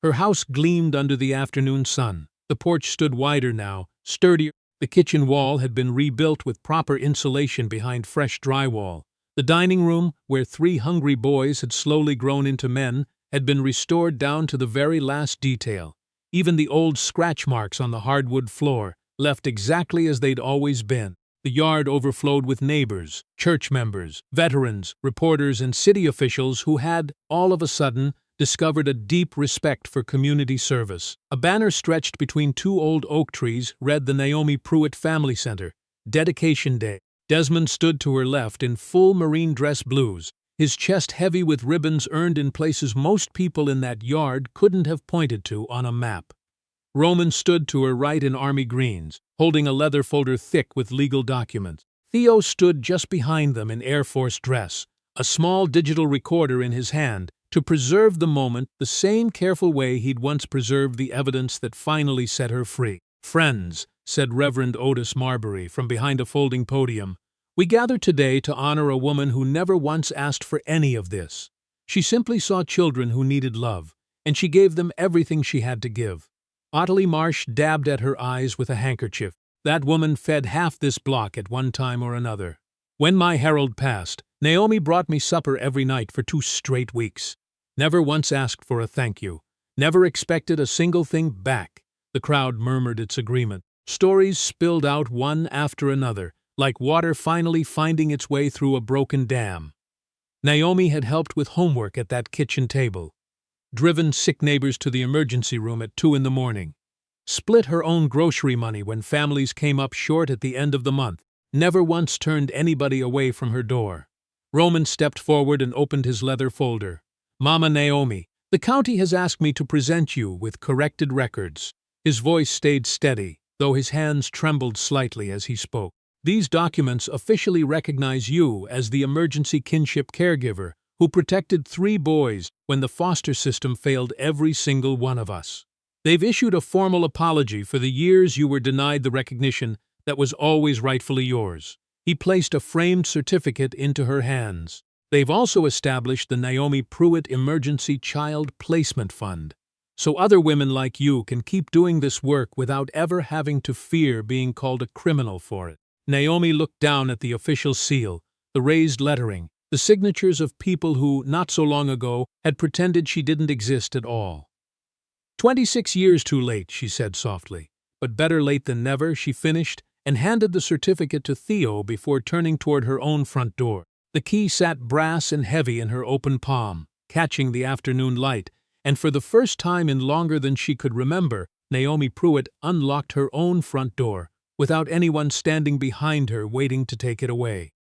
Her house gleamed under the afternoon sun. The porch stood wider now, sturdier. The kitchen wall had been rebuilt with proper insulation behind fresh drywall. The dining room, where 3 hungry boys had slowly grown into men, had been restored down to the very last detail. Even the old scratch marks on the hardwood floor, left exactly as they'd always been. The yard overflowed with neighbors, church members, veterans, reporters, and city officials who had, all of a sudden, discovered a deep respect for community service. A banner stretched between 2 old oak trees read the Naomi Pruitt Family Center, Dedication Day. Desmond stood to her left in full marine dress blues, his chest heavy with ribbons earned in places most people in that yard couldn't have pointed to on a map. Roman stood to her right in army greens, holding a leather folder thick with legal documents. Theo stood just behind them in Air Force dress, a small digital recorder in his hand, to preserve the moment the same careful way he'd once preserved the evidence that finally set her free. "Friends," said Reverend Otis Marbury from behind a folding podium, "we gather today to honor a woman who never once asked for any of this. She simply saw children who needed love, and she gave them everything she had to give." Ottilie Marsh dabbed at her eyes with a handkerchief. "That woman fed half this block at one time or another. When my herald passed, Naomi brought me supper every night for 2 straight weeks. Never once asked for a thank you. Never expected a single thing back." The crowd murmured its agreement. Stories spilled out one after another, like water finally finding its way through a broken dam. Naomi had helped with homework at that kitchen table, driven sick neighbors to the emergency room at 2 in the morning, split her own grocery money when families came up short at the end of the month, never once turned anybody away from her door. Roman stepped forward and opened his leather folder. "Mama Naomi, the county has asked me to present you with corrected records." His voice stayed steady, though his hands trembled slightly as he spoke. "These documents officially recognize you as the emergency kinship caregiver who protected 3 boys when the foster system failed every single one of us. They've issued a formal apology for the years you were denied the recognition that was always rightfully yours." He placed a framed certificate into her hands. "They've also established the Naomi Pruitt Emergency Child Placement Fund, so other women like you can keep doing this work without ever having to fear being called a criminal for it." Naomi looked down at the official seal, the raised lettering, the signatures of people who, not so long ago, had pretended she didn't exist at all. 26 years too late," she said softly. "But better late than never," she finished, and handed the certificate to Theo before turning toward her own front door. The key sat brass and heavy in her open palm, catching the afternoon light, and for the first time in longer than she could remember, Naomi Pruitt unlocked her own front door, without anyone standing behind her waiting to take it away.